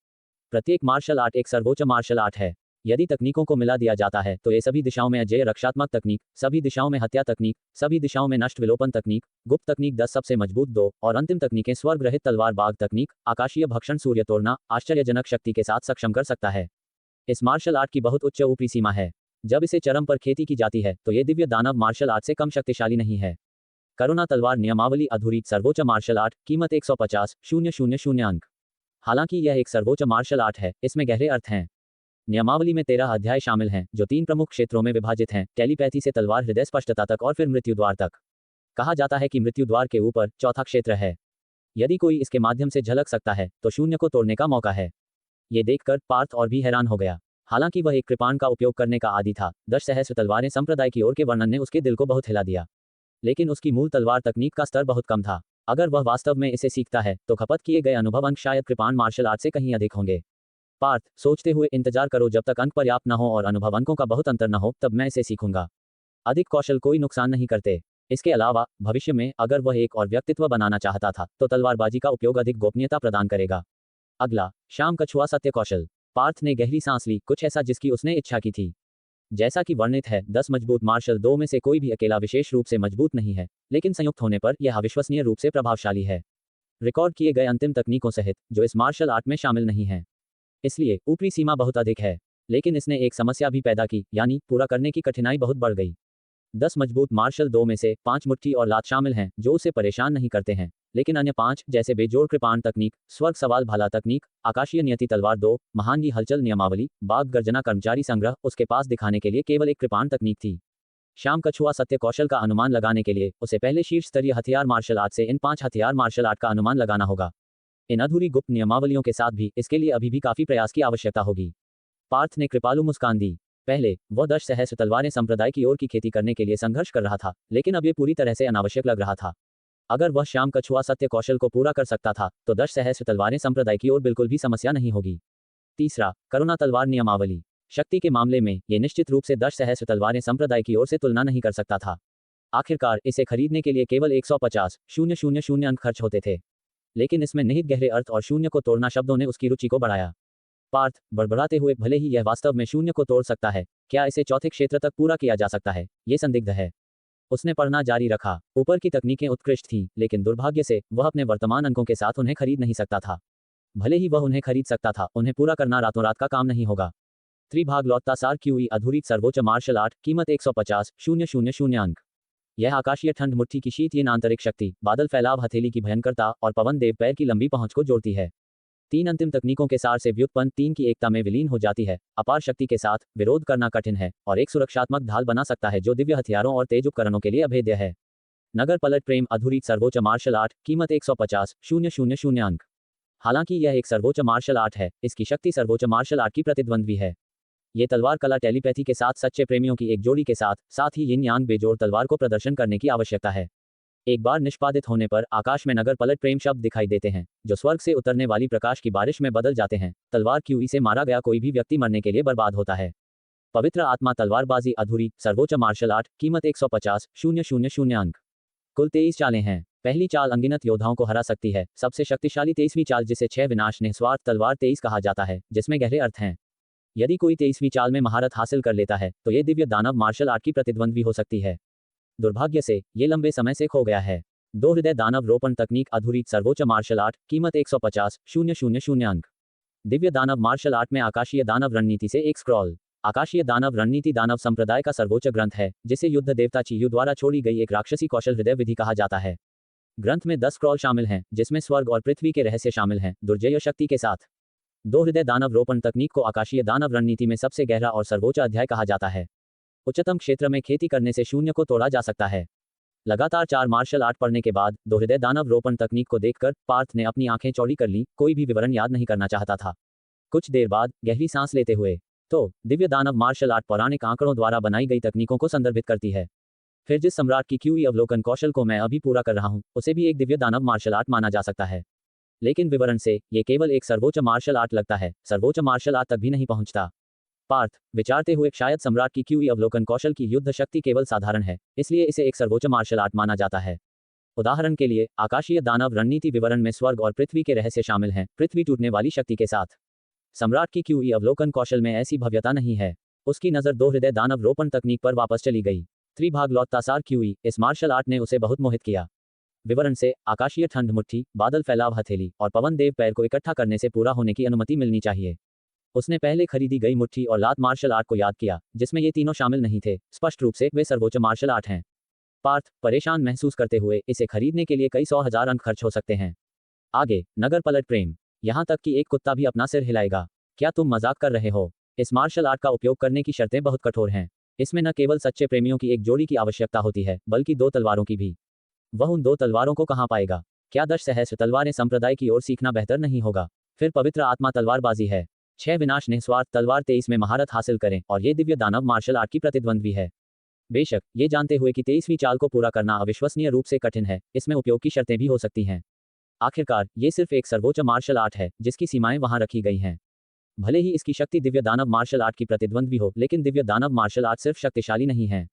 प्रत्येक मार्शल आर्ट एक सर्वोच्च मार्शल आर्ट है। यदि तकनीकों को मिला दिया जाता है तो ये सभी दिशाओं में अजेय रक्षात्मक तकनीक, सभी दिशाओं में हत्या तकनीक, सभी दिशाओं में नष्ट विलोपन तकनीक, गुप्त तकनीक 10 सबसे मजबूत 2 और अंतिम तकनीकें स्वर्ग रहित तलवार बाघ तकनीक, आकाशीय भक्षण सूर्य तोड़ना आश्चर्यजनक शक्ति के साथ सक्षम कर सकता है। इस मार्शल आर्ट की बहुत उच्च ऊपरी सीमा है। जब इसे चरम पर खेती की जाती है तो ये दिव्य दानव मार्शल आर्ट से कम शक्तिशाली नहीं है। करुणा तलवार नियमावली अधूरी सर्वोच्च मार्शल आर्ट, कीमत 150,000 अंक। हालांकि यह एक सर्वोच्च मार्शल आर्ट है, इसमें गहरे अर्थ हैं। नियमावली में 13 अध्याय शामिल हैं जो 3 प्रमुख क्षेत्रों में विभाजित हैं, टेलीपैथी से तलवार हृदय स्पष्टता तक और फिर मृत्यु द्वार तक। कहा जाता है कि मृत्यु द्वार के ऊपर चौथा क्षेत्र है। यदि कोई इसके माध्यम से झलक सकता है तो शून्य को तोड़ने का मौका है। ये देखकर पार्थ और भी हैरान हो गया। हालांकि वह एक कृपाण का उपयोग करने का आदी था, 10 सहस्त्र तलवारें संप्रदाय की ओर के वर्णन ने उसके दिल को बहुत हिला दिया। लेकिन उसकी मूल तलवार तकनीक का स्तर बहुत कम था। अगर वह वास्तव में इसे सीखता है तो खपत किए गए अनुभव अंक शायद कृपाण मार्शल आर्ट से कहीं अधिक होंगे। पार्थ सोचते हुए, इंतजार करो जब तक अंक पर्याप्त न हो और अनुभव अंकों का बहुत अंतर न हो, तब मैं इसे सीखूंगा। अधिक कौशल कोई नुकसान नहीं करते। इसके अलावा भविष्य में अगर वह एक और व्यक्तित्व बनाना चाहता था तो तलवारबाजी का उपयोग अधिक गोपनीयता प्रदान करेगा। अगला, श्याम कछुआ सत्य कौशल। पार्थ ने गहरी सांस ली, कुछ ऐसा जिसकी उसने इच्छा की थी। जैसा कि वर्णित है, 10 मजबूत मार्शल 2 में से कोई भी अकेला विशेष रूप से मजबूत नहीं है, लेकिन संयुक्त होने पर यह अविश्वसनीय रूप से प्रभावशाली है। रिकॉर्ड किए गए अंतिम तकनीकों सहित जो इस मार्शल आर्ट में शामिल नहीं है। इसलिए ऊपरी सीमा बहुत अधिक है। लेकिन इसने एक समस्या भी पैदा की, यानी पूरा करने की कठिनाई बहुत बढ़ गई। 10 मजबूत मार्शल 2 में से 5 मुट्ठी और लात शामिल हैं जो उसे परेशान नहीं करते हैं, लेकिन अन्य 5 जैसे बेजोड़ कृपाण तकनीक, स्वर्ग सवाल भाला तकनीक, आकाशीय नियति तलवार 2, महानजी हलचल नियमावली, बाघ गर्जना कर्मचारी संग्रह उसके पास दिखाने के लिए केवल एक कृपाण तकनीक थी। श्याम कछुआ सत्य कौशल का अनुमान लगाने के लिए उसे पहले शीर्ष स्तरीय हथियार मार्शल आर्ट से इन 5 हथियार मार्शल आर्ट का अनुमान लगाना होगा। इन अधूरी गुप्त नियमावलियों के साथ भी इसके लिए अभी भी काफी प्रयास की आवश्यकता होगी। पार्थ ने कृपालु मुस्कान दी। पहले वह 10 सहस्त्र तलवारें संप्रदाय की ओर की खेती करने के लिए संघर्ष कर रहा था, लेकिन अब ये पूरी तरह से अनावश्यक लग रहा था। अगर वह श्याम कछुआ सत्य कौशल को पूरा कर सकता था तो 10 सहस्त्र तलवारें संप्रदाय की ओर बिल्कुल भी समस्या नहीं होगी। तीसरा, करुणा तलवार नियमावली। शक्ति के मामले में ये निश्चित रूप से 10 सहस्त्र तलवारें संप्रदाय की ओर से तुलना नहीं कर सकता था। आखिरकार इसे खरीदने के लिए केवल 150,000 अंक खर्च होते थे। लेकिन इसमें निहित गहरे अर्थ और शून्य को तोड़ना शब्दों ने उसकी रुचि को बढ़ाया। पार्थ बड़बड़ाते हुए, भले ही यह वास्तव में शून्य को तोड़ सकता है, क्या इसे चौथे क्षेत्र तक पूरा किया जा सकता है? ये संदिग्ध है। उसने पढ़ना जारी रखा। ऊपर की तकनीकें उत्कृष्ट थीं, लेकिन दुर्भाग्य से वह अपने वर्तमान अंकों के साथ उन्हें खरीद नहीं सकता था। भले ही वह उन्हें खरीद सकता था, उन्हें पूरा करना रातों रात का काम नहीं होगा। त्रिभाग लौटता सार क्यूई अधूरी सर्वोच्च मार्शल आर्ट, कीमत 150,000 अंक। यह आकाशीय ठंड मुट्ठी की शीतहीन आंतरिक शक्ति, बादल फैलाव हथेली की भयंकरता और पवन देव पैर की लंबी पहुंच को जोड़ती है। 3 अंतिम तकनीकों के सार से व्युत्पन्न 3 की एकता में विलीन हो जाती है। अपार शक्ति के साथ विरोध करना कठिन है और एक सुरक्षात्मक ढाल बना सकता है जो दिव्य हथियारों और तेज उपकरणों के लिए अभेद्य है। नगर पलट प्रेम अधूरी सर्वोच्च मार्शल आर्ट, कीमत 150,000 अंक। हालांकि यह एक सर्वोच्च मार्शल आर्ट है, इसकी शक्ति सर्वोच्च मार्शल आर्ट की प्रतिद्वंद्वी है। ये तलवार कला टेलीपैथी के साथ सच्चे प्रेमियों की एक जोड़ी के साथ ही यिन यांग बेजोड़ तलवार को प्रदर्शन करने की आवश्यकता है। एक बार निष्पादित होने पर आकाश में नगर पलट प्रेम शब्द दिखाई देते हैं जो स्वर्ग से उतरने वाली प्रकाश की बारिश में बदल जाते हैं। तलवार क्यूई से मारा गया कोई भी व्यक्ति मरने के लिए बर्बाद होता है। पवित्र आत्मा तलवारबाजी अधूरी सर्वोच्च मार्शल आर्ट, कीमत 150,000 अंक। कुल 23 चालें हैं। पहली चाल अनगिनत योद्धाओं को हरा सकती है। सबसे शक्तिशाली 23वीं चाल, जिसे 6 विनाश निस्वार्थ तलवार 23 कहा जाता है, जिसमें गहरे अर्थ हैं। यदि कोई 23वीं चाल में महारत हासिल कर लेता है तो ये दिव्य दानव मार्शल आर्ट की प्रतिद्वंद्वी हो सकती है। दुर्भाग्य से ये लंबे समय से खो गया है। दो हृदय दानव रोपण तकनीक अधूरी सर्वोच्च मार्शल आर्ट कीमत 150,000 अंक। दिव्य दानव मार्शल आर्ट में आकाशीय दानव रणनीति से एक स्क्रॉल। आकाशीय दानव रणनीति दानव संप्रदाय का सर्वोच्च ग्रंथ है जिसे युद्ध देवता चियू द्वारा छोड़ी गई एक राक्षसी कौशल हृदय विधि कहा जाता है। ग्रंथ में 10 स्क्रॉल शामिल हैं जिसमें स्वर्ग और पृथ्वी के रहस्य शामिल हैं दुर्जय शक्ति के साथ। दो हृदय दानव रोपण तकनीक को आकाशीय दानव रणनीति में सबसे गहरा और सर्वोच्च अध्याय कहा जाता है। उच्चतम क्षेत्र में खेती करने से शून्य को तोड़ा जा सकता है। लगातार 4 मार्शल आर्ट पढ़ने के बाद दो हृदय दानव रोपण तकनीक को देखकर पार्थ ने अपनी आंखें चौड़ी कर लीं, कोई भी विवरण याद नहीं करना चाहता था। कुछ देर बाद गहरी सांस लेते हुए, तो दिव्य दानव मार्शल आर्ट पौराणिक आंकड़ों द्वारा बनाई गई तकनीकों को संदर्भित करती है। फिर जिस सम्राट की क्यूई अवलोकन कौशल को मैं अभी पूरा कर रहा हूं, उसे भी एक दिव्य दानव मार्शल आर्ट माना जा सकता है। लेकिन विवरण से ये केवल एक सर्वोच्च मार्शल आर्ट लगता है, सर्वोच्च मार्शल आर्ट तक भी नहीं पहुंचता। पार्थ विचारते हुए, शायद सम्राट की क्यूई अवलोकन कौशल की युद्ध शक्ति केवल साधारण है, इसलिए इसे एक सर्वोच्च मार्शल आर्ट माना जाता है। उदाहरण के लिए, आकाशीय दानव रणनीति विवरण में स्वर्ग और पृथ्वी के रहस्य शामिल हैं, पृथ्वी टूटने वाली शक्ति के साथ। सम्राट की क्यूई अवलोकन कौशल में ऐसी भव्यता नहीं है। उसकी नज़र दो हृदय दानव रोपण तकनीक पर वापस चली गई। त्रिभाग लौत्तासार क्यूई, इस मार्शल आर्ट ने उसे बहुत मोहित किया। विवरण से आकाशीय ठंड मुट्ठी, बादल फैलाव हथेली और पवन देव पैर को इकट्ठा करने से पूरा होने की अनुमति मिलनी चाहिए। उसने पहले खरीदी गई मुट्ठी और लात मार्शल आर्ट को याद किया जिसमें ये तीनों शामिल नहीं थे। स्पष्ट रूप से वे सर्वोच्च मार्शल आर्ट हैं। पार्थ परेशान महसूस करते हुए, इसे खरीदने के लिए कई 100,000 अंक खर्च हो सकते हैं। आगे नगर पलट प्रेम, यहाँ तक कि एक कुत्ता भी अपना सिर हिलाएगा। क्या तुम मजाक कर रहे हो? इस मार्शल आर्ट का उपयोग करने की शर्तें बहुत कठोर हैं। इसमें न केवल सच्चे प्रेमियों की एक जोड़ी की आवश्यकता होती है, बल्कि 2 तलवारों की भी। वह उन 2 तलवारों को कहाँ पाएगा? क्या 10 सहस्त्र तलवारें संप्रदाय की ओर सीखना बेहतर नहीं होगा? फिर पवित्र आत्मा तलवारबाजी है। 6 विनाश निस्वार्थ तलवार 23 में महारत हासिल करें, और ये दिव्य दानव मार्शल आर्ट की प्रतिद्वंद्वी है। बेशक ये जानते हुए कि 23वीं चाल को पूरा करना अविश्वसनीय रूप से कठिन है, इसमें उपयोग की शर्तें भी हो सकती हैं। आखिरकार ये सिर्फ एक सर्वोच्च मार्शल आर्ट है जिसकी सीमाएं वहां रखी गई हैं। भले ही इसकी शक्ति दिव्य दानव मार्शल आर्ट की प्रतिद्वंद्वी हो, लेकिन दिव्य दानव मार्शल आर्ट सिर्फ शक्तिशाली नहीं है।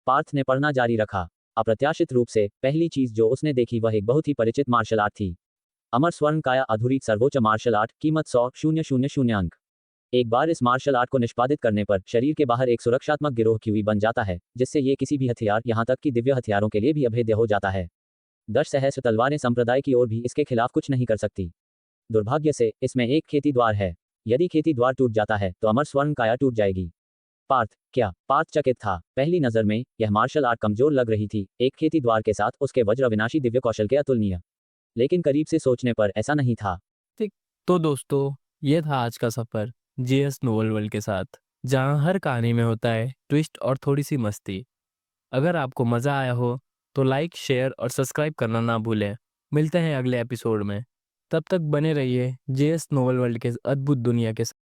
पार्थ ने पढ़ना जारी रखा। अप्रत्याशित रूप से पहली चीज जो उसने देखी वह एक बहुत ही परिचित मार्शल आर्ट थी। अमर स्वर्ण काया अधूरी सर्वोच्च मार्शल आर्ट कीमत 100,000 अंक। एक बार इस मार्शल आर्ट को निष्पादित करने पर शरीर के बाहर एक सुरक्षात्मक गिरोह क्यूई बन जाता है, जिससे ये किसी भी हथियार, यहां तक कि दिव्य हथियारों के लिए भी अभेद्य हो जाता है। 10 सहस्त्र तलवारें संप्रदाय की ओर भी इसके खिलाफ कुछ नहीं कर सकती। दुर्भाग्य से इसमें एक खेती द्वार है। यदि खेती द्वार टूट जाता है तो अमर स्वर्ण काया टूट जाएगी। पार्थ चकित था। पहली नजर में यह मार्शल आर्ट कमजोर लग रही थी, एक खेती द्वार के साथ उसके वज्र विनाशी दिव्य कौशल के अतुलनीय। लेकिन करीब से सोचने पर ऐसा नहीं था। तो दोस्तों, ये था आज का सफ़र जेएस नोवेल वर्ल्ड के साथ, जहाँ हर कहानी में होता है ट्विस्ट और थोड़ी सी मस्ती। अगर आपको मज़ा आया हो तो लाइक, शेयर और सब्सक्राइब करना ना भूलें। मिलते हैं अगले एपिसोड में। तब तक बने रहिए जेएस नोवेल वर्ल्ड के अद्भुत दुनिया के साथ।